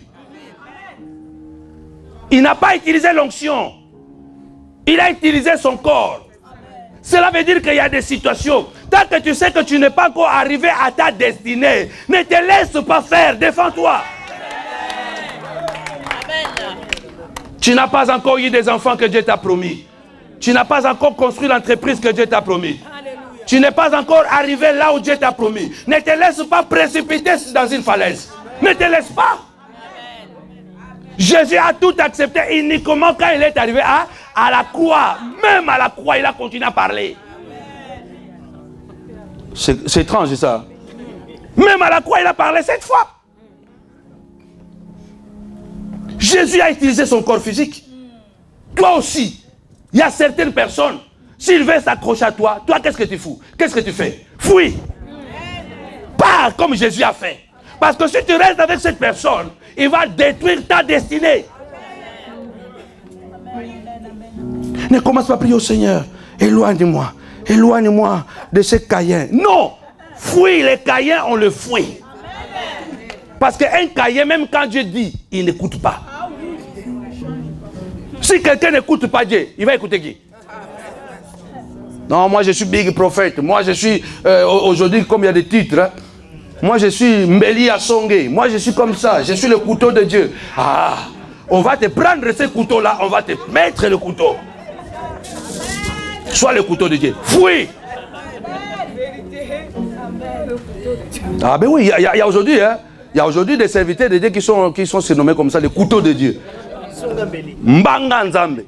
Il n'a pas utilisé l'onction. Il a utilisé son corps. Cela veut dire qu'il y a des situations. Tant que tu sais que tu n'es pas encore arrivé à ta destinée, ne te laisse pas faire. Défends-toi. Tu n'as pas encore eu des enfants que Dieu t'a promis. Tu n'as pas encore construit l'entreprise que Dieu t'a promis. Alléluia. Tu n'es pas encore arrivé là où Dieu t'a promis. Ne te laisse pas précipiter dans une falaise. Ne te laisse pas. Jésus a tout accepté uniquement quand il est arrivé à la croix. Même à la croix, il a continué à parler. C'est étrange ça. Même à la croix, il a parlé 7 fois. Jésus a utilisé son corps physique. Toi aussi, il y a certaines personnes, s'ils veulent s'accrocher à toi, toi qu'est-ce que tu fous? Qu'est-ce que tu fais? Fuis. Pars comme Jésus a fait. Parce que si tu restes avec cette personne, il va détruire ta destinée. Ne commence pas à prier au Seigneur. Éloigne-moi. Éloigne-moi de ces Caïens. Non. Fuis les Caïens, on le fuit. Parce qu'un Caïen, même quand Dieu dit, il n'écoute pas. Si quelqu'un n'écoute pas Dieu, il va écouter qui? Non, moi je suis big prophète. Moi je suis, aujourd'hui, comme il y a des titres, hein, moi je suis Mbeli Asongé. Moi je suis comme ça. Je suis le couteau de Dieu. Ah, on va te prendre ce couteau-là, on va te mettre le couteau. Sois le couteau de Dieu. Fouille. Ah ben oui, il y a aujourd'hui, hein. Il y a aujourd'hui des serviteurs de Dieu qui sont surnommés comme ça, les couteaux de Dieu. Mbanga Nzambe.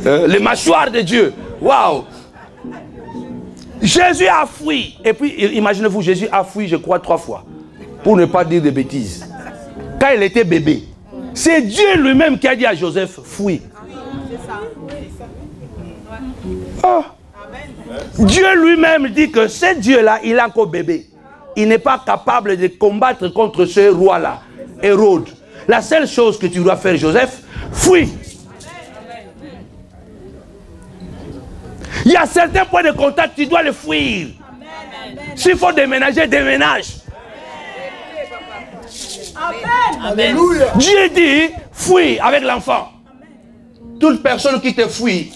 Les mâchoires de Dieu. Waouh. Jésus a fui. Et puis, imaginez-vous, Jésus a fui, je crois, 3 fois. Pour ne pas dire de bêtises. Quand il était bébé, c'est Dieu lui-même qui a dit à Joseph, fuis. Oh. Dieu lui-même dit que ce Dieu-là, il est encore bébé. Il n'est pas capable de combattre contre ce roi-là, Hérode. La seule chose que tu dois faire, Joseph, fuis. Il y a certains points de contact, tu dois les fuir. S'il faut déménager, déménage. Amen. Dieu dit, fuis avec l'enfant. Toute personne qui te fuit,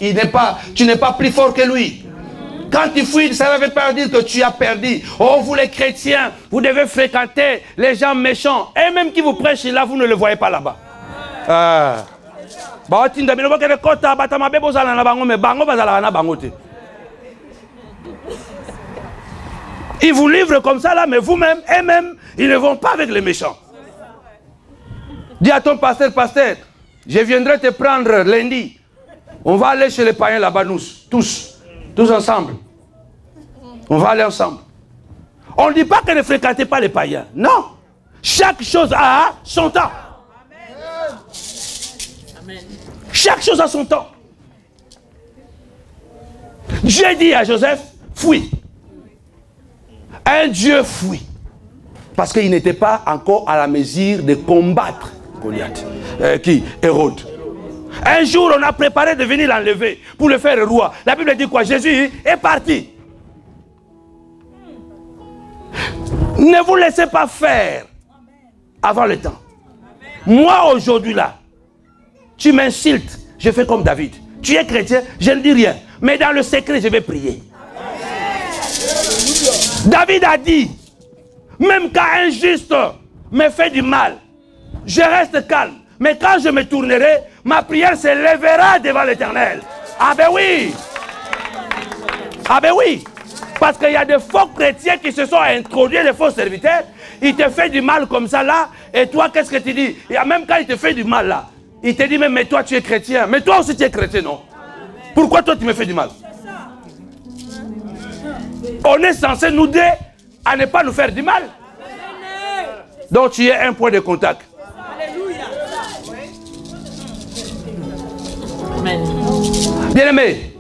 tu n'es pas plus fort que lui. Quand tu fuis, ça ne veut pas dire que tu as perdu. Oh, vous les chrétiens, vous devez fréquenter les gens méchants. Et même qui vous prêchent là, vous ne le voyez pas là-bas. Ils vous livrent comme ça là, mais vous-même, eux-mêmes, ils ne vont pas avec les méchants. Dis à ton pasteur, pasteur, je viendrai te prendre lundi. On va aller chez les païens là-bas, nous, tous ensemble. On va aller ensemble. On ne dit pas que ne fréquentez pas les païens. Non. Chaque chose a son temps. Amen. Chaque chose a son temps. Dieu dit à Joseph, fuis. Un Dieu fuit. Parce qu'il n'était pas encore à la mesure de combattre Goliath. Hérode. Un jour, on a préparé de venir l'enlever pour le faire roi. La Bible dit quoi? Jésus est parti. Ne vous laissez pas faire avant le temps. Moi, aujourd'hui, là, tu m'insultes, je fais comme David. Tu es chrétien, je ne dis rien. Mais dans le secret, je vais prier. David a dit, même quand un juste me fait du mal, je reste calme. Mais quand je me tournerai, ma prière se lèvera devant l'Éternel. Ah ben oui. Ah ben oui. Parce qu'il y a des faux chrétiens qui se sont introduits, des faux serviteurs. Ils te font du mal comme ça là. Et toi, qu'est-ce que tu dis? Et même quand il te fait du mal là, il te dit, mais toi tu es chrétien. Mais toi aussi tu es chrétien, non? Pourquoi toi tu me fais du mal? On est censé nous aider à ne pas nous faire du mal. Donc tu es un point de contact. Bien-aimé,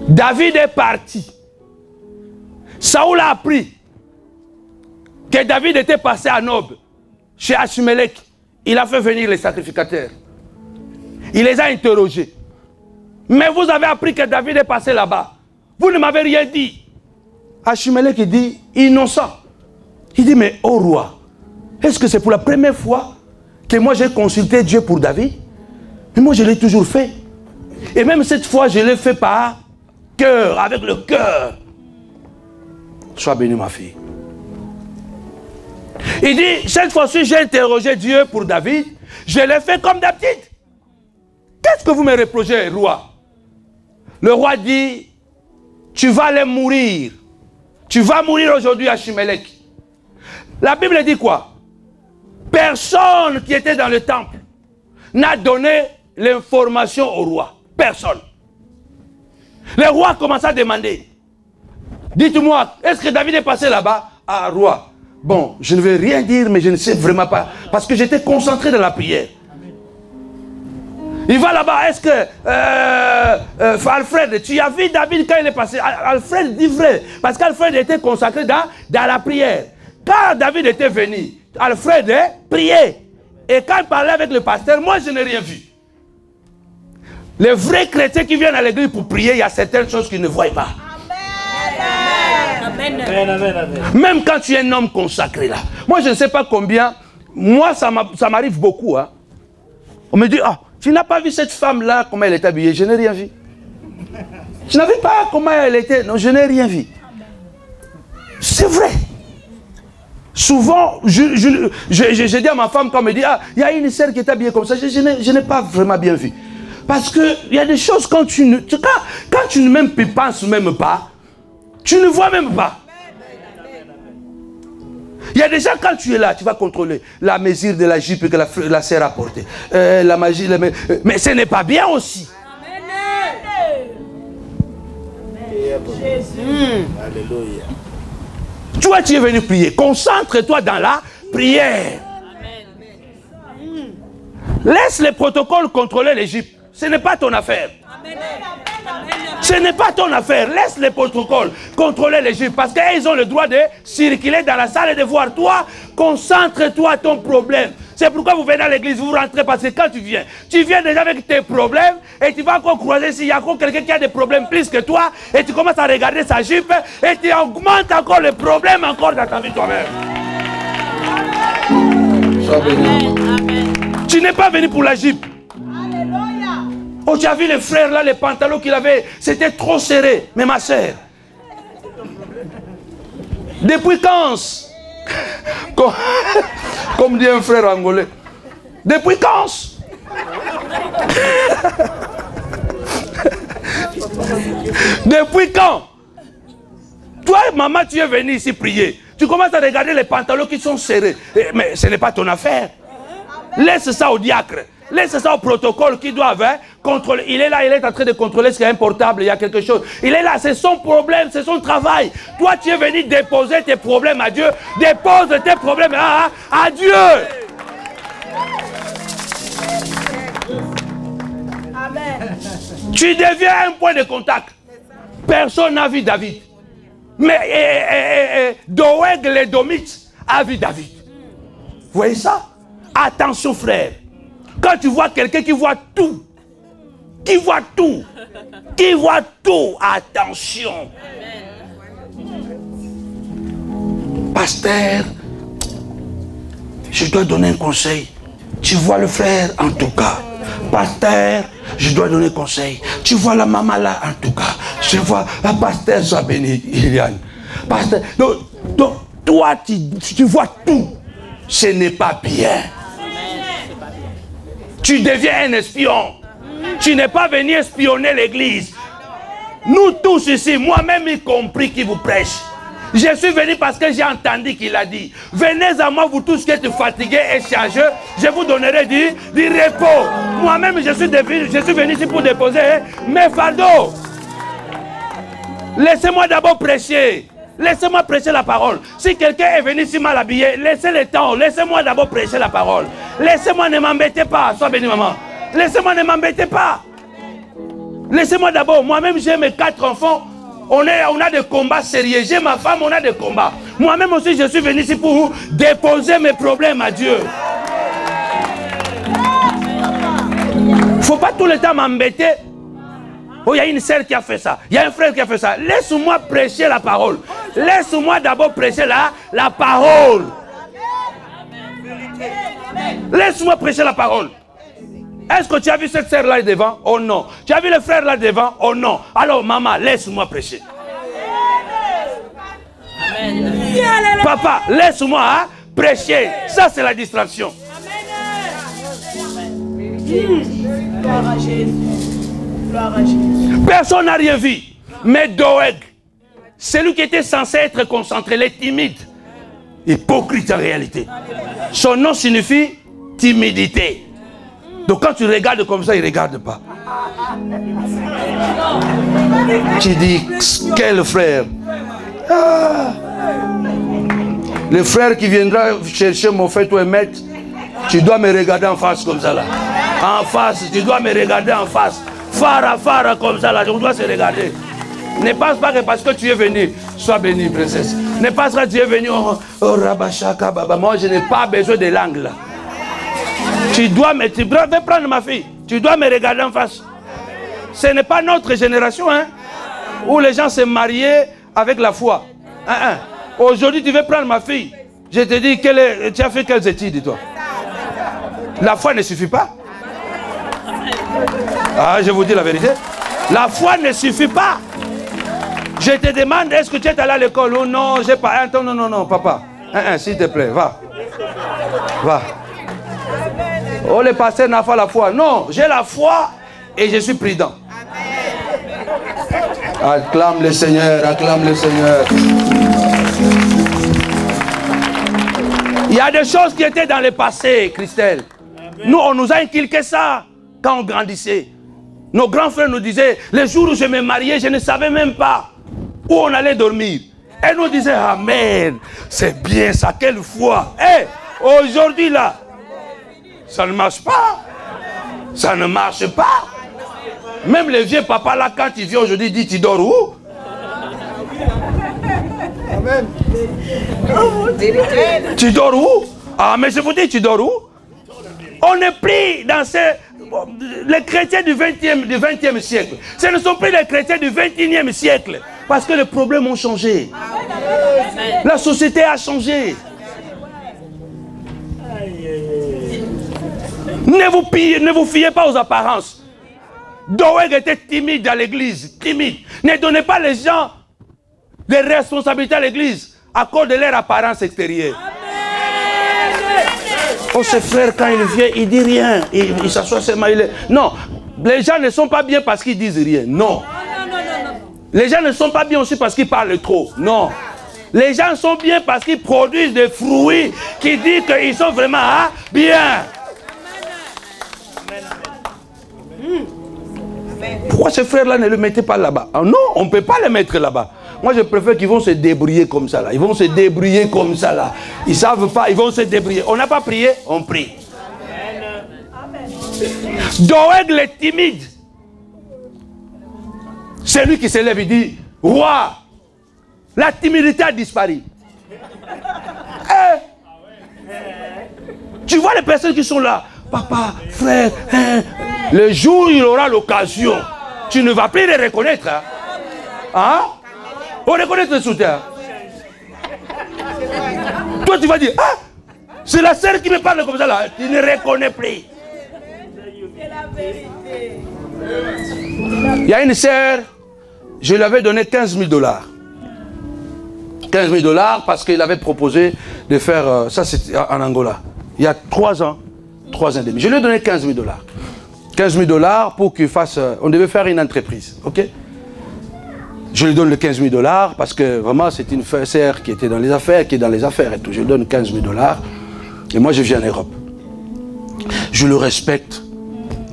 David est parti. Saoul a appris que David était passé à Nob, chez Achimelech. Il a fait venir les sacrificateurs. Il les a interrogés. Mais vous avez appris que David est passé là-bas. Vous ne m'avez rien dit. Achimelech dit, innocent. Il dit, mais ô roi, est-ce que c'est pour la première fois que moi j'ai consulté Dieu pour David? Mais moi je l'ai toujours fait. Et même cette fois je l'ai fait par cœur, avec le cœur. Sois béni ma fille. Il dit, cette fois-ci j'ai interrogé Dieu pour David. Je l'ai fait comme d'habitude. Qu'est-ce que vous me reprochez, roi? Le roi dit, tu vas aller mourir. Tu vas mourir aujourd'hui à Achimelech. La Bible dit quoi? Personne qui était dans le temple n'a donné l'information au roi. Personne. Le roi commença à demander. Dites-moi, est-ce que David est passé là-bas? Ah, roi. Bon, je ne vais rien dire, mais je ne sais vraiment pas. Parce que j'étais concentré dans la prière. Il va là-bas, est-ce que Alfred, tu as vu David quand il est passé? Alfred dit vrai, parce qu'Alfred était consacré dans la prière. Quand David était venu, Alfred priait. Et quand il parlait avec le pasteur, moi je n'ai rien vu. Les vrais chrétiens qui viennent à l'église pour prier, il y a certaines choses qu'ils ne voient pas. Amen. Amen. Même quand tu es un homme consacré là. Moi je ne sais pas combien, moi ça m'arrive beaucoup. Hein. On me dit, ah, tu n'as pas vu cette femme là, comment elle est habillée? Je n'ai rien vu. Tu n'as vu pas comment elle était? Non, je n'ai rien vu. C'est vrai. Souvent, je dis à ma femme quand elle me dit, ah, il y a une sœur qui est habillée comme ça, je n'ai pas vraiment bien vu. Parce qu'il y a des choses quand tu ne même penses même pas, tu ne vois même pas. Il y a déjà, quand tu es là, tu vas contrôler la mesure de la jupe que la sœur a portée. La magie, mais ce n'est pas bien aussi. Alléluia. Toi, tu es venu prier. Concentre-toi dans la prière. Laisse les protocoles contrôler l'Égypte. Ce n'est pas ton affaire. Ce n'est pas ton affaire. Laisse les protocoles contrôler l'Égypte. Parce qu'ils ont le droit de circuler dans la salle et de voir. Toi, concentre-toi à ton problème. C'est pourquoi vous venez à l'église, vous rentrez. Parce que quand tu viens déjà avec tes problèmes. Et tu vas encore croiser s'il y a encore quelqu'un qui a des problèmes plus que toi. Et tu commences à regarder sa jupe. Et tu augmentes encore les problèmes encore dans ta vie toi-même. Sois béni. Tu n'es pas venu pour la jupe. Oh, tu as vu les frères là, les pantalons qu'il avait, c'était trop serré. Mais ma soeur, depuis quand, comme dit un frère angolais, depuis quand, depuis quand, toi maman tu es venu ici prier, tu commences à regarder les pantalons qui sont serrés, mais ce n'est pas ton affaire. Laisse ça au diacre. Laisse ça au protocole qui doivent contrôler. Il est là, il est en train de contrôler ce qui est un portable, il y a quelque chose. Il est là, c'est son problème, c'est son travail. Toi, tu es venu déposer tes problèmes à Dieu. Dépose tes problèmes à Dieu. Amen. Tu deviens un point de contact. Personne n'a vu David. Mais Doeg, les Domites, a vu David. Vous voyez ça? Attention, frère. Quand tu vois quelqu'un qui voit tout, attention. Pasteur, je dois donner un conseil. Tu vois le frère en tout cas. Pasteur, je dois donner un conseil. Tu vois la maman là en tout cas. Je vois, pasteur, sois béni, Iliane. Pasteur, donc toi, tu vois tout. Ce n'est pas bien. Tu deviens un espion. Tu n'es pas venu espionner l'église. Nous tous ici, moi-même y compris qui vous prêche. Je suis venu parce que j'ai entendu qu'il a dit, venez à moi vous tous qui êtes fatigués et chargés, je vous donnerai du repos. Moi-même je suis venu ici pour déposer mes fardeaux. Laissez-moi d'abord prêcher. Laissez-moi prêcher la parole. Si quelqu'un est venu ici mal habillé, laissez le temps. Laissez-moi d'abord prêcher la parole. Laissez-moi, ne m'embêtez pas. Sois béni, maman. Laissez-moi, ne m'embêtez pas. Laissez-moi d'abord. Moi-même, j'ai mes 4 enfants. On a des combats sérieux. J'ai ma femme, on a des combats. Moi-même aussi, je suis venu ici pour déposer mes problèmes à Dieu. Il ne faut pas tout le temps m'embêter. Oh, il y a une sœur qui a fait ça. Il y a un frère qui a fait ça. Laisse-moi prêcher la parole. Laisse-moi d'abord prêcher la parole. Laisse-moi prêcher la parole. Est-ce que tu as vu cette sœur là devant? Oh non. Tu as vu le frère là devant? Oh non. Alors maman, laisse-moi prêcher. Amen. Papa, laisse-moi prêcher. Ça c'est la distraction. Personne n'a rien vu. Mais Doeg, celui qui était censé être concentré, il est timide. Hypocrite en réalité. Son nom signifie timidité. Donc quand tu regardes comme ça, il ne regarde pas. Tu dis, quel frère? Le frère qui viendra chercher mon fait ou mettre, tu dois me regarder en face comme ça là. En face, tu dois me regarder en face. Fara comme ça là, on doit se regarder. Ne pense pas que parce que tu es venu, sois béni princesse. Ne pense pas que tu es venu, oh Rabashaka Baba. Moi je n'ai pas besoin de langue là. Tu dois me, tu veux prendre ma fille, tu dois me regarder en face. Ce n'est pas notre génération, hein, où les gens se mariaient avec la foi. Aujourd'hui tu veux prendre ma fille. Je te dis, tu as fait quelles études toi? La foi ne suffit pas. Ah, je vous dis la vérité. La foi ne suffit pas. Je te demande, est-ce que tu es allé à l'école? Oh non, j'ai pas. Attends, non, papa. S'il te plaît, va. Va. Oh, le pasteur n'a pas la foi. Non, j'ai la foi et je suis prudent. Acclame le Seigneur, acclame le Seigneur. Il y a des choses qui étaient dans le passé, Christelle. Nous, on nous a inculqué ça quand on grandissait. Nos grands frères nous disaient, les jours où je me mariais, je ne savais même pas où on allait dormir. Et nous disaient, amen, c'est bien ça, quelle foi. Hey, aujourd'hui là, ça ne marche pas. Ça ne marche pas. Même le vieux papa là, quand il vient aujourd'hui, il dit, tu dors où? Amen. Tu dors où? Ah, mais je vous dis, tu dors où? On est pris dans les chrétiens du 20e siècle. Ce ne sont plus les chrétiens du 21e siècle. Parce que les problèmes ont changé. La société a changé. Ne vous fiez pas aux apparences. Doeg était timide à l'église. Timide. Ne donnez pas les gens des responsabilités à l'église à cause de leur apparence extérieure. Oh, ce frère, quand il vient, il dit rien. Il s'assoit seulement. Non, les gens ne sont pas bien parce qu'ils disent rien. Non. Les gens ne sont pas bien aussi parce qu'ils parlent trop. Non. Les gens sont bien parce qu'ils produisent des fruits qui disent qu'ils sont vraiment bien. Pourquoi ce frère-là ne le mettez pas là-bas? Non, on ne peut pas le mettre là-bas. Moi, je préfère qu'ils vont se débrouiller comme ça, là. Ils vont se débrouiller comme ça, là. Ils ne savent pas, ils vont se débrouiller. On n'a pas prié, on prie. Doeg le timide. C'est lui qui se lève et dit, roi, la timidité a disparu. Tu vois les personnes qui sont là, papa, frère, le jour où il aura l'occasion, tu ne vas plus les reconnaître. Hein? Hein? On reconnaît le soutien. Toi, tu vas dire, ah, c'est la sœur qui me parle comme ça là. Tu ne reconnais plus. C'est la vérité. Il y a une sœur, je lui avais donné 15 000 $. 15 000 $ parce qu'il avait proposé de faire, ça c'était en Angola, il y a 3 ans, 3 ans et demi. Je lui ai donné 15 000 $. 15 000 $ pour qu'il fasse, on devait faire une entreprise, ok? Je lui donne le 15 000 $ parce que vraiment c'est une sœur qui était dans les affaires, qui est dans les affaires et tout. Je lui donne 15 000 $ et moi je viens en Europe. Je le respecte,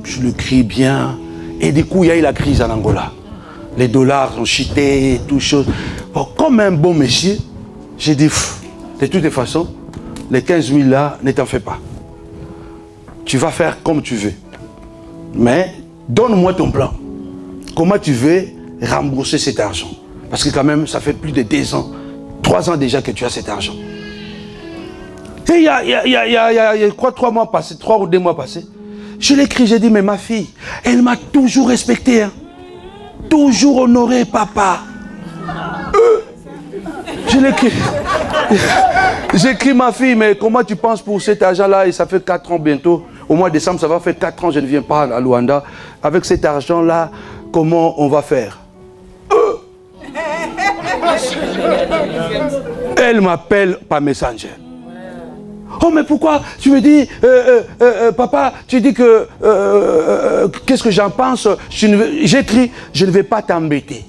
je le crie bien et du coup il y a eu la crise en Angola. Les dollars ont chuté et tout chose. Bon, comme un bon monsieur, j'ai dit, de toutes les façons, les 15 000 là, ne t'en fais pas. Tu vas faire comme tu veux. Mais donne-moi ton plan. Comment tu veux rembourser cet argent? Parce que quand même, ça fait plus de 2 ans, 3 ans déjà que tu as cet argent. Et il y a quoi, 3 mois passés, 3 ou 2 mois passés, je l'ai écrit, j'ai dit, mais ma fille, elle m'a toujours respecté. Hein. Toujours honoré, papa. Je l'ai écrit. J'ai écrit, ma fille, mais comment tu penses pour cet argent-là? Et ça fait 4 ans bientôt. Au mois de décembre, ça va faire 4 ans, je ne viens pas à Luanda. Avec cet argent-là, comment on va faire? Elle m'appelle par Messenger. Oh, mais pourquoi tu me dis, papa, tu dis que, qu'est-ce que j'en pense? J'écris, je ne vais pas t'embêter.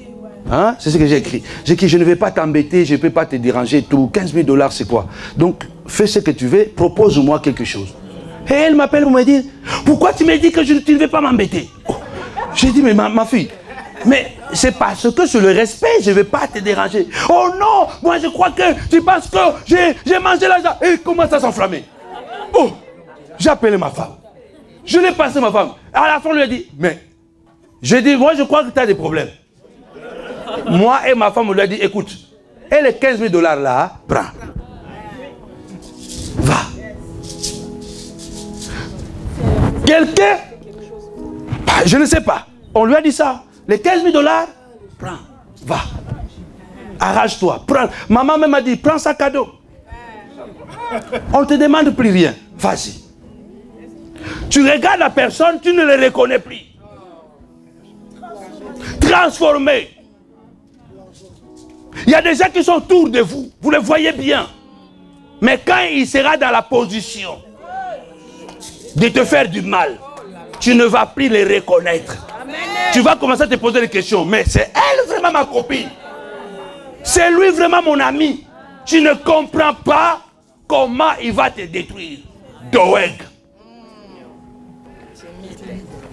Hein? C'est ce que j'ai écrit. J'ai écrit, je ne vais pas t'embêter, je ne peux pas te déranger, tout. 15 000 $, c'est quoi? Donc, fais ce que tu veux, propose-moi quelque chose. Et elle m'appelle pour me dire, pourquoi tu me dis que tu ne veux pas m'embêter? Oh. J'ai dit, mais ma fille, mais c'est parce que sur le respect, je ne vais pas te déranger. Oh non, moi je crois que tu penses que j'ai mangé l'argent. Et comment ça s'enflammer? Oh, j'ai appelé ma femme. Je l'ai passé ma femme. À la fin, on lui a dit, mais, j'ai dit, moi je crois que tu as des problèmes. Moi et ma femme, on lui a dit, écoute, et les 15 000 $ là, prends. Va. Quelqu'un, je ne sais pas, on lui a dit ça. Les 15 000 $, prends, va. Arrache-toi, prends. Maman même m'a dit, prends ça cadeau. On ne te demande plus rien, vas-y. Tu regardes la personne, tu ne le reconnais plus. Transformé. Il y a des gens qui sont autour de vous, vous les voyez bien. Mais quand il sera dans la position de te faire du mal, tu ne vas plus les reconnaître. Amen. Tu vas commencer à te poser des questions. Mais c'est elle vraiment ma copine? C'est lui vraiment mon ami? Tu ne comprends pas comment il va te détruire. Doeg.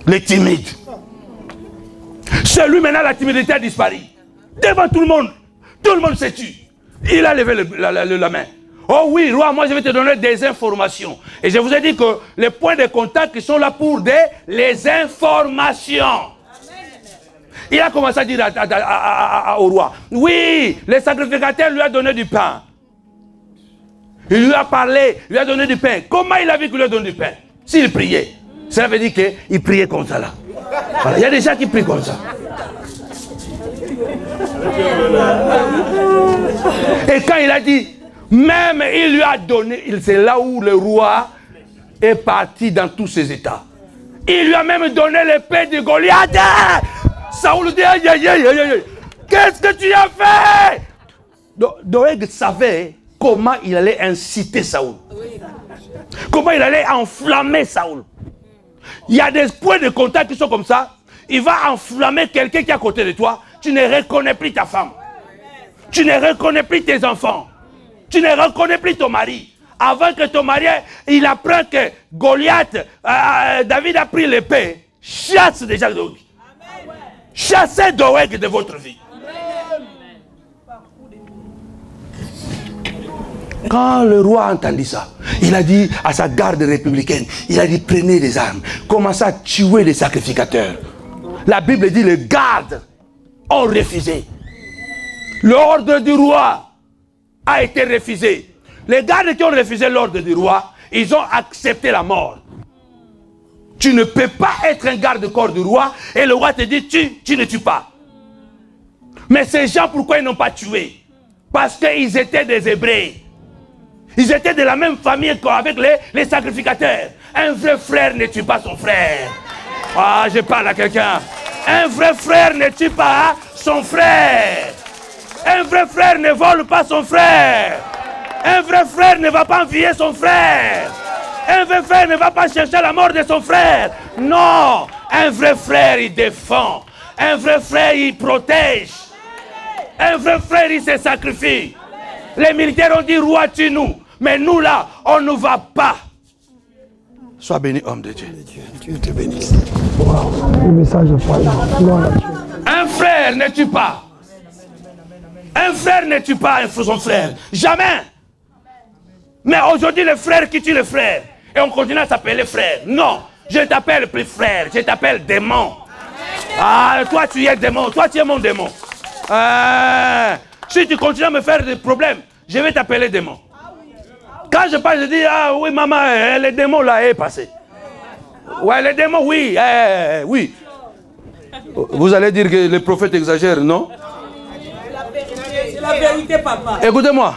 Les timides. Chez lui, maintenant, la timidité a disparu. Devant tout le monde se tue. Il a levé la main. Oh oui, roi, moi je vais te donner des informations. Et je vous ai dit que les points de contact qui sont là pour les informations. Il a commencé à dire au roi, oui, le sacrificateur lui a donné du pain. Il lui a parlé, il lui a donné du pain. Comment il a vu qu'il lui a donné du pain? S'il priait. Ça veut dire qu'il priait comme ça là. Voilà. Il y a des gens qui prient comme ça. Et quand il a dit, même il lui a donné, c'est là où le roi est parti dans tous ses états. Il lui a même donné l'épée de Goliath. Saoul dit, aïe, aïe, aïe, aïe, qu'est-ce que tu as fait? Doeg savait comment il allait inciter Saoul. Comment il allait enflammer Saoul. Il y a des points de contact qui sont comme ça. Il va enflammer quelqu'un qui est à côté de toi. Tu ne reconnais plus ta femme. Tu ne reconnais plus tes enfants. Tu ne reconnais plus ton mari. Avant que ton mari, il apprend que Goliath, David a pris l'épée. Chasse déjà Doeg. Chassez Doeg de votre vie. Quand le roi a entendu ça, il a dit à sa garde républicaine, il a dit prenez les armes, commencez à tuer les sacrificateurs. La Bible dit les gardes ont refusé. L'ordre du roi a été refusé. Les gardes qui ont refusé l'ordre du roi, ils ont accepté la mort. Tu ne peux pas être un garde-corps du roi et le roi te dit tu ne tues pas. Mais ces gens, pourquoi ils n'ont pas tué? Parce qu'ils étaient des Hébreux. Ils étaient de la même famille qu'avec les sacrificateurs. Un vrai frère ne tue pas son frère. Ah, je parle à quelqu'un. Un vrai frère ne tue pas son frère. Un vrai frère ne vole pas son frère. Un vrai frère ne va pas envier son frère. Un vrai frère ne va pas chercher la mort de son frère. Non. Un vrai frère, il défend. Un vrai frère, il protège. Un vrai frère, il se sacrifie. Les militaires ont dit, roi, tue-nous. Mais nous, là, on ne va pas. Sois béni, homme de Dieu. Dieu te bénisse. Wow. Le message de Paul. Un frère ne tue pas. Un frère ne tue pas son frère. Jamais. Mais aujourd'hui, le frère qui tue le frère. Et on continue à s'appeler frère. Non. Je t'appelle plus frère. Je t'appelle démon. Ah, toi, tu es démon. Toi, tu es mon démon. Si tu continues à me faire des problèmes, je vais t'appeler démon. Quand je parle, je dis, ah oui, maman, le démon là est passé. Ouais, le démon, oui, oui. Vous allez dire que le prophète exagère, non? C'est la vérité, papa. Écoutez-moi.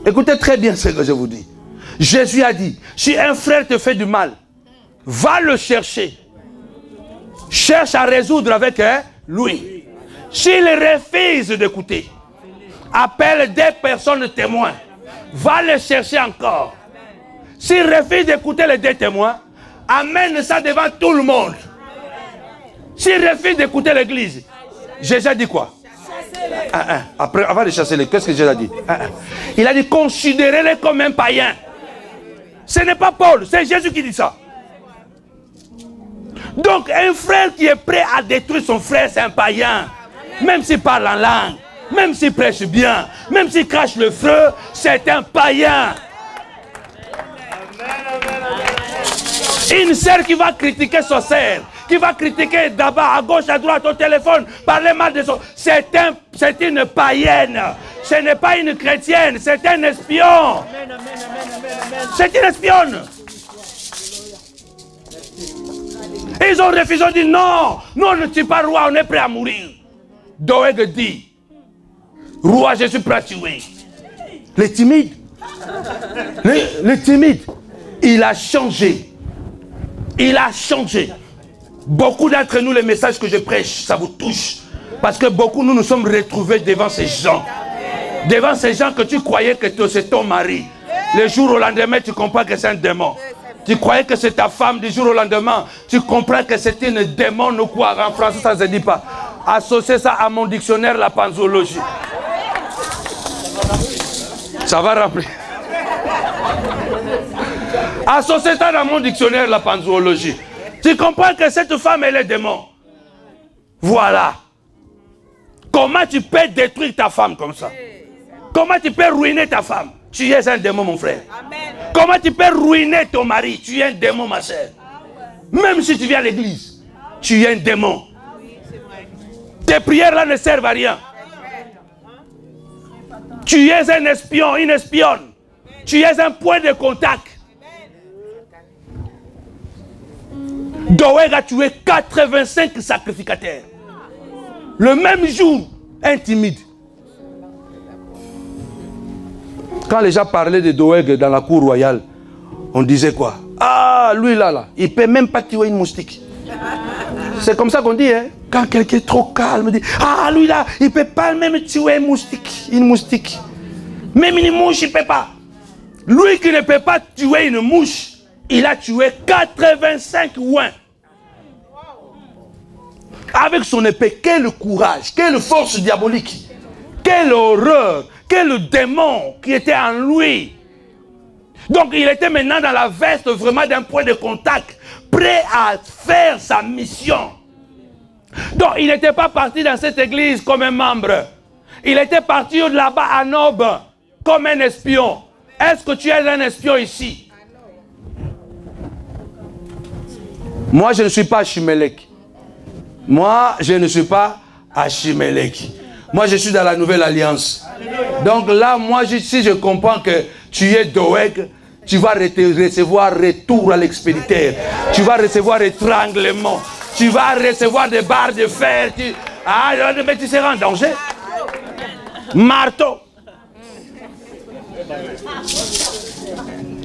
Écoutez très bien ce que je vous dis. Jésus a dit, si un frère te fait du mal, va le chercher. Cherche à résoudre avec lui. S'il refuse d'écouter, appelle des personnes témoins. Va les chercher encore. S'il refuse d'écouter les deux témoins, amène ça devant tout le monde. S'il refuse d'écouter l'église, Jésus a dit quoi? Après, avant de chasser les, qu'est-ce que Jésus a dit? Il a dit considérez-les comme un païen. Ce n'est pas Paul, c'est Jésus qui dit ça. Donc un frère qui est prêt à détruire son frère, c'est un païen. Même s'il parle en langue, même s'il prêche bien, même s'il crache le feu, c'est un païen. Une sœur qui va critiquer sa sœur, qui va critiquer d'abord à gauche, à droite, au téléphone, parler mal de son... C'est une païenne. Ce n'est pas une chrétienne, c'est un espion. C'est une espionne. Ils ont refusé, ils ont dit non, nous on ne tue pas roi, on est prêt à mourir. Doeg dit, roi, je suis prêt à tuer. Les timides, les timides, il a changé. Il a changé. Beaucoup d'entre nous, les messages que je prêche, ça vous touche. Parce que beaucoup, nous nous sommes retrouvés devant ces gens. Devant ces gens que tu croyais que c'est ton mari. Le jour au lendemain, tu comprends que c'est un démon. Tu croyais que c'est ta femme, du jour au lendemain, tu comprends que c'est une démon ou quoi. En français, ça ne se dit pas. Associez ça à mon dictionnaire, la panzologie. Ça va remplir. Associez ça dans mon dictionnaire, la panzoologie. Tu comprends que cette femme, elle est démon. Voilà. Comment tu peux détruire ta femme comme ça? Comment tu peux ruiner ta femme? Tu es un démon, mon frère. Amen. Comment tu peux ruiner ton mari? Tu es un démon, ma soeur. Même si tu viens à l'église, tu es un démon. Tes prières là ne servent à rien. Tu es un espion, une espionne. Tu es un point de contact. Doeg a tué 85 sacrificateurs. Le même jour, intimide. Quand les gens parlaient de Doeg dans la cour royale, on disait quoi? Ah, lui là, il ne peut même pas tuer une moustique. C'est comme ça qu'on dit, hein? Quand quelqu'un est trop calme, dit, ah, lui là, il ne peut pas même tuer une moustique. Même une mouche, il ne peut pas. Lui qui ne peut pas tuer une mouche, il a tué 85 ouins. Avec son épée, quel courage, quelle force diabolique, quelle horreur, quel démon qui était en lui. Donc il était maintenant dans la veste vraiment d'un point de contact, prêt à faire sa mission. Donc il n'était pas parti dans cette église comme un membre. Il était parti là-bas à Nob comme un espion. Est-ce que tu es un espion ici? Moi je ne suis pas Achimelech. Moi je ne suis pas Achimelech. Moi je suis dans la nouvelle alliance. Donc là, moi si je comprends que tu es Doeg, tu vas recevoir retour à l'expéditeur. Tu vas recevoir étranglement. Tu vas recevoir des barres de fer. Ah, mais tu seras en danger. Marteau.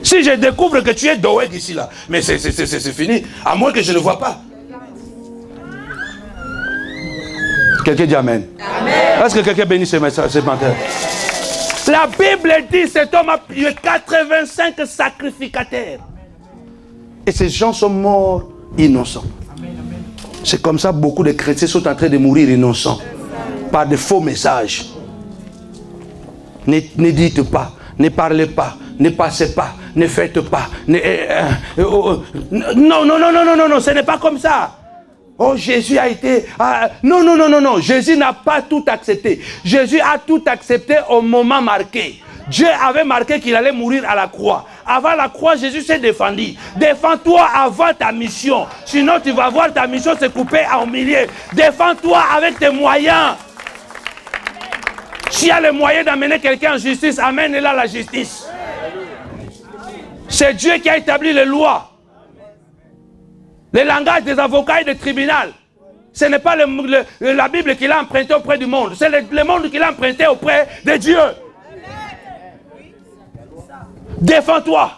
Si je découvre que tu es Doeg ici, là, mais c'est fini. À moins que je ne le vois pas. Quelqu'un dit Amen. Amen. Est-ce que quelqu'un bénit ce matin? La Bible dit cet homme a tué 85 sacrificateurs. Et ces gens sont morts innocents. C'est comme ça beaucoup de chrétiens sont en train de mourir innocents. Par de faux messages. Ne dites pas, ne parlez pas, ne passez pas, ne faites pas. Non, ce n'est pas comme ça. Oh, Jésus a été... non. Jésus n'a pas tout accepté. Jésus a tout accepté au moment marqué. Dieu avait marqué qu'il allait mourir à la croix. Avant la croix, Jésus s'est défendu. Défends-toi avant ta mission. Sinon, tu vas voir ta mission se couper en milliers. Défends-toi avec tes moyens. S'il y a les moyens d'amener quelqu'un en justice, amène-le à la justice. C'est Dieu qui a établi les lois. Le langage des avocats et des tribunaux. Ce n'est pas la Bible qu'il a emprunté auprès du monde. C'est le monde qu'il a emprunté auprès de Dieu. Défends-toi.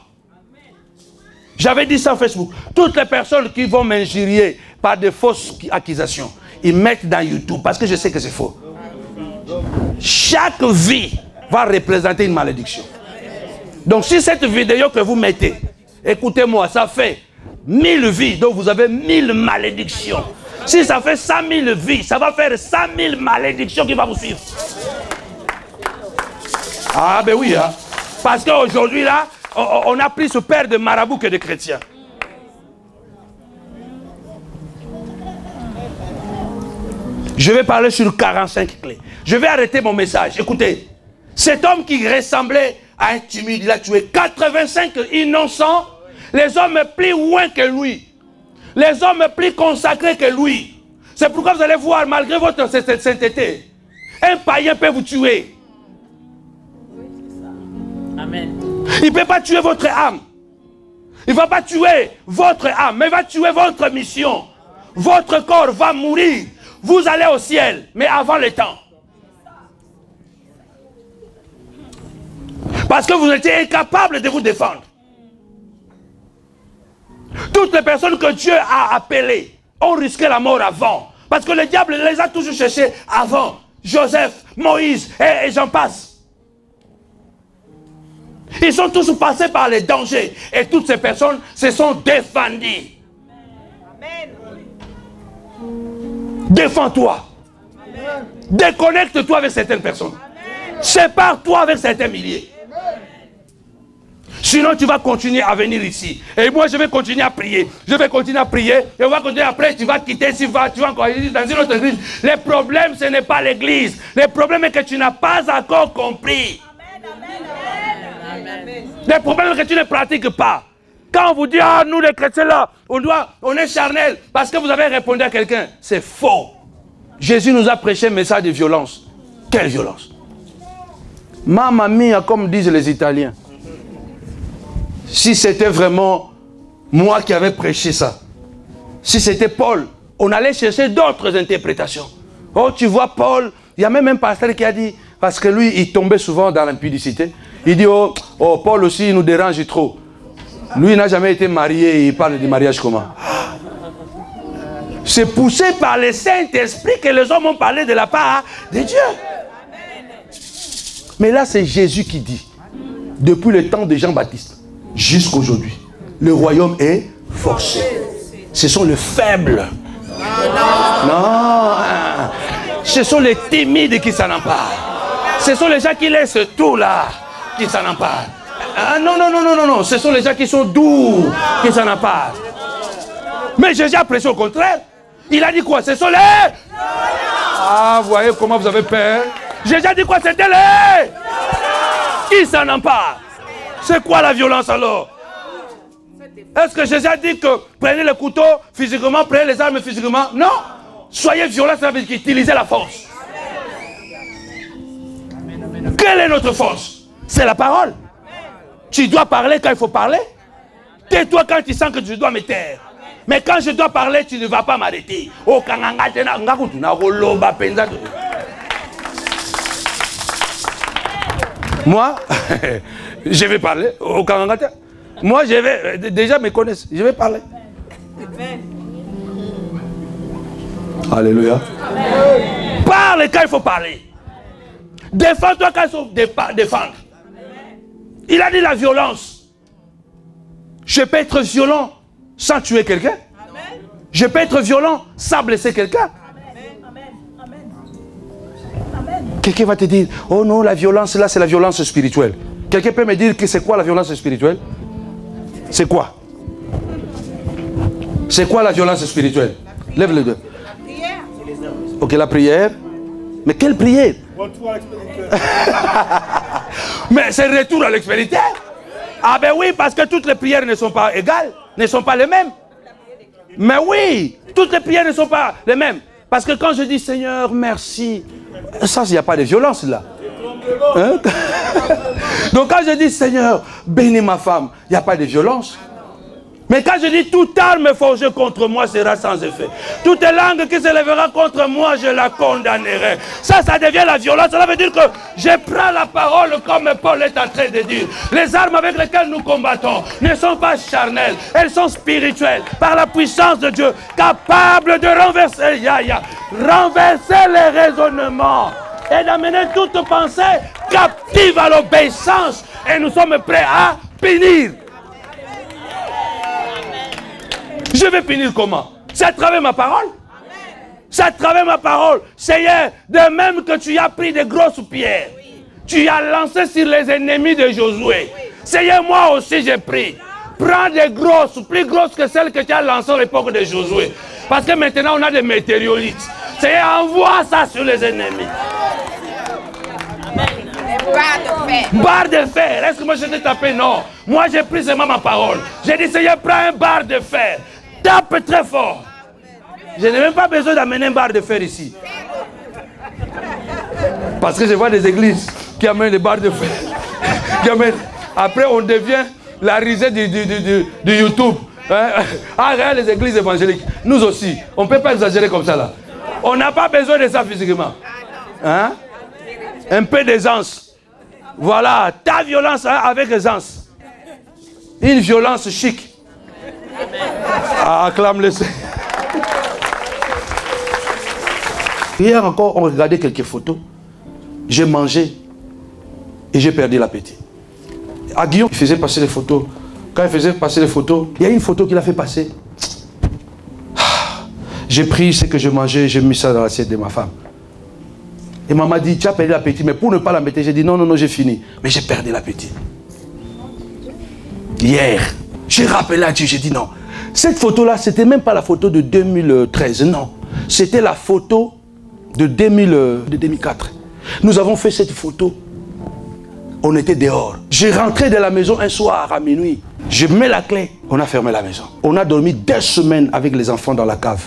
J'avais dit ça sur Facebook. Toutes les personnes qui vont m'injurier par de fausses accusations, ils mettent dans YouTube parce que je sais que c'est faux. Chaque vie va représenter une malédiction. Donc si cette vidéo que vous mettez, écoutez-moi, ça fait 1000 vies, donc vous avez 1000 malédictions. Si ça fait 100 000 vies, ça va faire 100 000 malédictions qui vont vous suivre. Ah ben oui, hein. Parce qu'aujourd'hui là, on a plus peur de marabouts que de chrétiens. Je vais parler sur 45 clés. Je vais arrêter mon message. Écoutez, cet homme qui ressemblait à un timide, il a tué 85 innocents. Les hommes plus loin que lui. Les hommes plus consacrés que lui. C'est pourquoi vous allez voir, malgré votre sainteté, un païen peut vous tuer. Amen. Il ne peut pas tuer votre âme. Il ne va pas tuer votre âme, mais il va tuer votre mission. Votre corps va mourir. Vous allez au ciel, mais avant le temps. Parce que vous étiez incapable de vous défendre. Toutes les personnes que Dieu a appelées ont risqué la mort avant. Parce que le diable les a toujours cherchés avant. Joseph, Moïse et j'en passe. Ils sont tous passés par les dangers. Et toutes ces personnes se sont défendues. Amen. Défends-toi. Déconnecte-toi avec certaines personnes. Sépare-toi avec certains milliers. Sinon, tu vas continuer à venir ici. Et moi, je vais continuer à prier. Je vais continuer à prier. Et on va continuer après. Tu vas quitter. Tu vas encore dans une autre église. Le problème, ce n'est pas l'église. Le problème est que tu n'as pas encore compris. Le problème est que tu ne pratiques pas. Quand on vous dit, ah, nous les chrétiens là, on est charnel parce que vous avez répondu à quelqu'un. C'est faux. Jésus nous a prêché un message de violence. Quelle violence? Mamma mia, comme disent les Italiens. Si c'était vraiment moi qui avais prêché ça, si c'était Paul, on allait chercher d'autres interprétations. Oh, tu vois, Paul, il y a même un pasteur qui a dit, parce que lui, il tombait souvent dans l'impudicité. Il dit, oh, Paul aussi, il nous dérange trop. Lui, il n'a jamais été marié, il parle du mariage comment? C'est poussé par le Saint-Esprit que les hommes ont parlé de la part de Dieu. Mais là, c'est Jésus qui dit, depuis le temps de Jean-Baptiste jusqu'à aujourd'hui, le royaume est forcé. Ce sont les faibles. Non. Ce sont les timides qui s'en emparent. Ce sont les gens qui laissent tout là, qui s'en emparent. Non. Ce sont les gens qui sont doux, qui s'en emparent. Mais Jésus a prêché au contraire. Il a dit quoi? Ce sont les... Ah, vous voyez comment vous avez peur? Jésus a dit quoi? C'était les... Qui s'en emparent? C'est quoi la violence alors? Est-ce que Jésus a dit que prenez le couteau physiquement, prenez les armes physiquement? Non. Soyez violents, ça veut dire qu'utilisez la force. Quelle est notre force? C'est la parole. Tu dois parler quand il faut parler. Tais-toi quand tu sens que tu dois me taire. Mais quand je dois parler, tu ne vas pas m'arrêter. Moi, je vais parler au Kangangata. Moi, je vais... Déjà, me connaissent. Je vais parler. Alléluia. Parle quand il faut parler. Défends-toi quand il faut défendre. Il a dit la violence. Je peux être violent sans tuer quelqu'un. Je peux être violent sans blesser quelqu'un. Quelqu'un va te dire, oh non, la violence là, c'est la violence spirituelle. Quelqu'un peut me dire que c'est quoi la violence spirituelle? C'est quoi? C'est quoi la violence spirituelle? Lève les deux. Ok, la prière. Mais quelle prière? Retour à l'expéditeur. Mais c'est retour à l'expéditeur. Ah ben oui, parce que toutes les prières ne sont pas égales, ne sont pas les mêmes. Mais oui, toutes les prières ne sont pas les mêmes. Parce que quand je dis Seigneur, merci, ça, il n'y a pas de violence là. Hein? Donc quand je dis Seigneur, bénis ma femme, il n'y a pas de violence. Mais quand je dis toute arme forgée contre moi sera sans effet. Toute langue qui se lèvera contre moi, je la condamnerai. Ça devient la violence. Cela veut dire que je prends la parole comme Paul est en train de dire. Les armes avec lesquelles nous combattons ne sont pas charnelles. Elles sont spirituelles. Par la puissance de Dieu, capables de renverser, renverser les raisonnements et d'amener toute pensée captive à l'obéissance. Et nous sommes prêts à punir. Je vais finir comment? C'est à travers ma parole. C'est à travers ma parole. Seigneur, de même que tu as pris des grosses pierres, tu as lancé sur les ennemis de Josué. Seigneur, moi aussi j'ai pris. Prends des grosses, plus grosses que celles que tu as lancées à l'époque de Josué. Parce que maintenant on a des météorites. Seigneur, envoie ça sur les ennemis. Barre de fer. Est-ce que moi je t'ai tapé? Non. Moi j'ai pris seulement ma parole. J'ai dit Seigneur, prends un barre de fer. Tape très fort. Je n'ai même pas besoin d'amener un barre de fer ici. Parce que je vois des églises qui amènent des barres de fer. Après on devient la risée du YouTube. Hein? Ah, regarde les églises évangéliques. Nous aussi. On ne peut pas exagérer comme ça là. On n'a pas besoin de ça physiquement. Hein? Un peu d'aisance. Voilà, ta violence avec aisance. Une violence chic. Ah, acclame-le. Hier encore, on regardait quelques photos. J'ai mangé et j'ai perdu l'appétit. À Guillaume, il faisait passer les photos. Quand il faisait passer les photos, il y a une photo qu'il a fait passer. J'ai pris ce que je mangeais, j'ai mis ça dans l'assiette de ma femme. Et maman dit, tu as perdu l'appétit, mais pour ne pas l'embêter, j'ai dit, non, j'ai fini. Mais j'ai perdu l'appétit. Hier, j'ai rappelé à Dieu, j'ai dit non. Cette photo-là, c'était même pas la photo de 2013, non. C'était la photo de 2004. Nous avons fait cette photo. On était dehors. J'ai rentré de la maison un soir à minuit. Je mets la clé. On a fermé la maison. On a dormi 2 semaines avec les enfants dans la cave.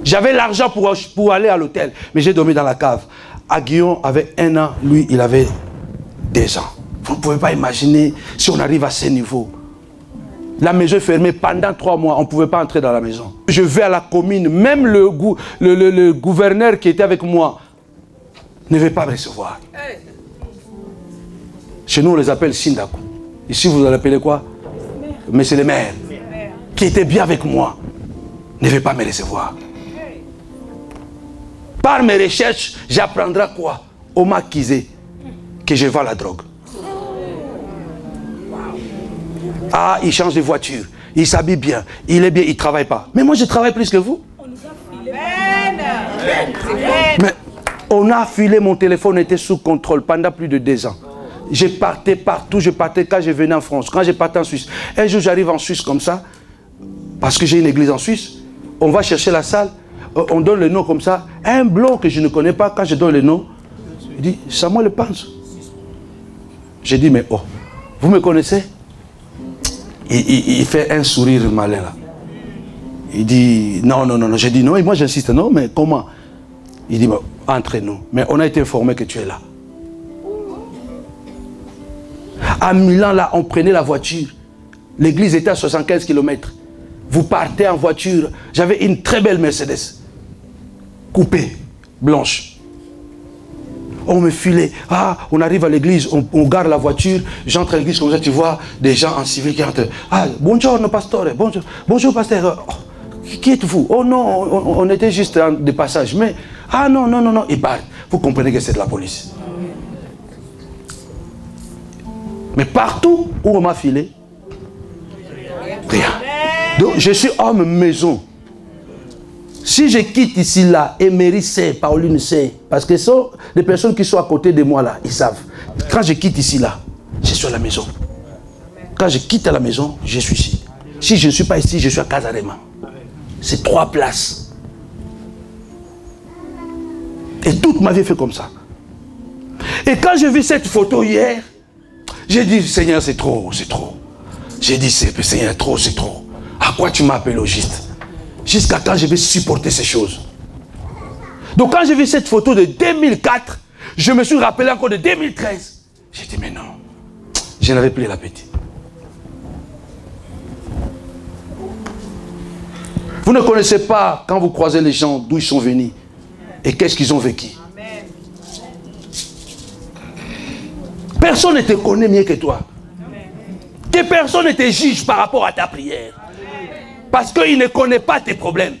J'avais l'argent pour aller à l'hôtel, mais j'ai dormi dans la cave. Aguillon avait 1 an, lui, il avait 2 ans. Vous ne pouvez pas imaginer si on arrive à ce niveau. La maison est fermée pendant 3 mois, on ne pouvait pas entrer dans la maison. Je vais à la commune, même le gouverneur qui était avec moi ne veut pas me recevoir. Chez nous, on les appelle Sindaku. Ici, vous les appelez quoi? Mais c'est les maires qui étaient bien avec moi ne veut pas me recevoir. Par mes recherches, j'apprendrai quoi? Au maquisé que je vends la drogue. Ah, il change de voiture, il s'habille bien, il est bien, il ne travaille pas. Mais moi, je travaille plus que vous. Mais on a filé, mon téléphone était sous contrôle pendant plus de 2 ans. Je partais partout, je partais quand je venais en France, quand je partais en Suisse. Un jour, j'arrive en Suisse comme ça, parce que j'ai une église en Suisse. On va chercher la salle, on donne le nom comme ça. Un blond que je ne connais pas, quand je donne le nom, il dit, Samuel pense. J'ai dit, mais oh, vous me connaissez? Il fait un sourire malin là. Il dit, non, non, non, non. J'ai dit, non, et moi j'insiste, non, mais comment? Il dit, bah, entre nous. Mais on a été informé que tu es là. À Milan, là, on prenait la voiture. L'église était à 75 km. Vous partez en voiture. J'avais une très belle Mercedes. Coupée, blanche. On me filait. Ah, on arrive à l'église, on garde la voiture. J'entre à l'église comme ça, tu vois des gens en civil qui entrent. Ah, bonjour, pasteur. Bonjour, bonjour, pasteur. Oh, qui êtes-vous? Oh non, on était juste de passage. Mais, ah non, non, non, non. Ils partent. Vous comprenez que c'est de la police. Mais partout où on m'a filé, rien. Donc, je suis homme maison. Si je quitte ici, là, Emery sait, Pauline sait, parce que ce sont les personnes qui sont à côté de moi, là, ils savent. Quand je quitte ici, là, je suis à la maison. Quand je quitte à la maison, je suis ici. Si je ne suis pas ici, je suis à Casarema. C'est 3 places. Et toute ma vie est fait comme ça. Et quand j'ai vu cette photo hier, j'ai dit, Seigneur, c'est trop, c'est trop. J'ai dit, Seigneur, trop, c'est trop. À quoi tu m'appelles au juste? Jusqu'à quand je vais supporter ces choses? Donc quand j'ai vu cette photo de 2004, je me suis rappelé encore de 2013. J'ai dit, mais non, je n'avais plus l'appétit. Vous ne connaissez pas, quand vous croisez les gens, d'où ils sont venus et qu'est-ce qu'ils ont vécu. Personne ne te connaît mieux que toi. Que personne ne te juge par rapport à ta prière. Parce qu'il ne connaît pas tes problèmes.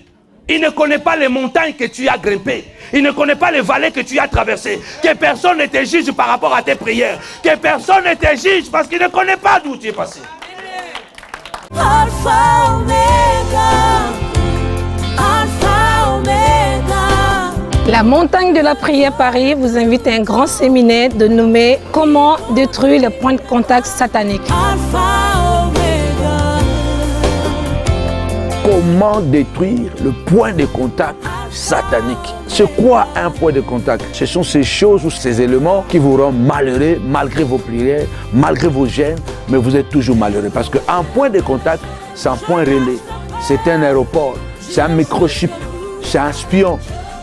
Il ne connaît pas les montagnes que tu as grimpées. Il ne connaît pas les vallées que tu as traversées. Que personne ne te juge par rapport à tes prières. Que personne ne te juge parce qu'il ne connaît pas d'où tu es passé. Alpha Omega. Alpha Omega. La montagne de la prière Paris vous invite à un grand séminaire dénommé « Comment détruire les points de contact sataniques ». Comment détruire le point de contact satanique? C'est quoi un point de contact? Ce sont ces choses ou ces éléments qui vous rendent malheureux malgré vos prières, malgré vos gênes, mais vous êtes toujours malheureux. Parce qu'un point de contact, c'est un point relais, c'est un aéroport, c'est un microchip, c'est un spion,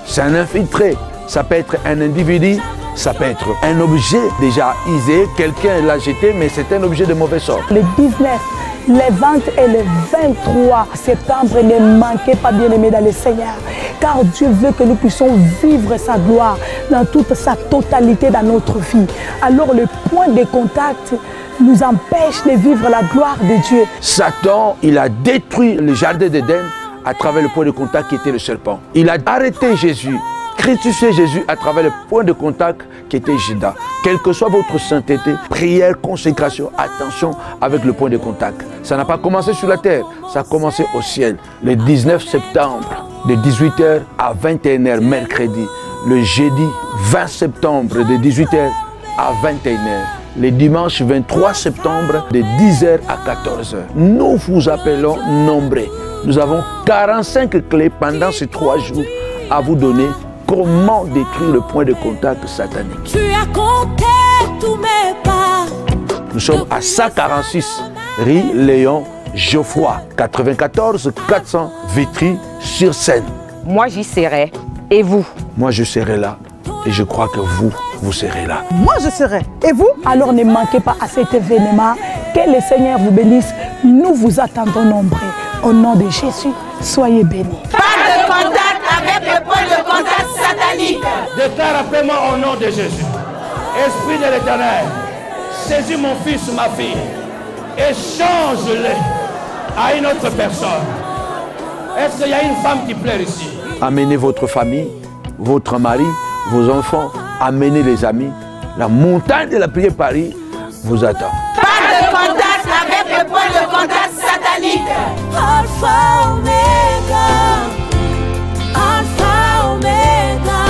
c'est un infiltré. Ça peut être un individu, ça peut être un objet déjà usé, quelqu'un l'a jeté, mais c'est un objet de mauvais sort. Le 19, les 20 et le 23 septembre, ne manquez pas, bien-aimés dans le Seigneur, car Dieu veut que nous puissions vivre sa gloire dans toute sa totalité dans notre vie. Alors le point de contact nous empêche de vivre la gloire de Dieu. Satan, il a détruit le jardin d'Éden à travers le point de contact qui était le serpent. Il a arrêté Jésus, crucifié Jésus à travers le point de contact qui était Judas. Quelle que soit votre sainteté, prière, consécration, attention avec le point de contact. Ça n'a pas commencé sur la terre, ça a commencé au ciel. Le 19 septembre, de 18h à 21h, mercredi. Le jeudi 20 septembre, de 18h à 21h. le dimanche 23 septembre de 10h à 14h. Nous vous appelons nombreux. Nous avons 45 clés pendant ces 3 jours à vous donner. Comment détruire le point de contact satanique. Tu as compté tous mes pas. Nous sommes à 146 rue Léon Geoffroy, 94 400 Vitry-sur-Seine. Moi, j'y serai. Et vous? Moi, je serai là. Et je crois que vous serez là. Moi, je serai. Et vous? Alors ne manquez pas à cet événement. Que le Seigneur vous bénisse. Nous vous attendons nombreux. Au nom de Jésus, soyez bénis. Pas de contact avec le point de contact satanique. Déclare après moi au nom de Jésus. Esprit de l'Éternel, saisis mon fils, ma fille, et change-le à une autre personne. Est-ce qu'il y a une femme qui pleure ici? Amenez votre famille, votre mari, vos enfants, amenez les amis. La montagne de la prière Paris vous attend. Pas de contact avec le point de contact satanique. Alpha Omega, Alpha Omega,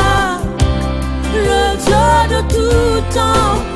le Dieu de tout temps.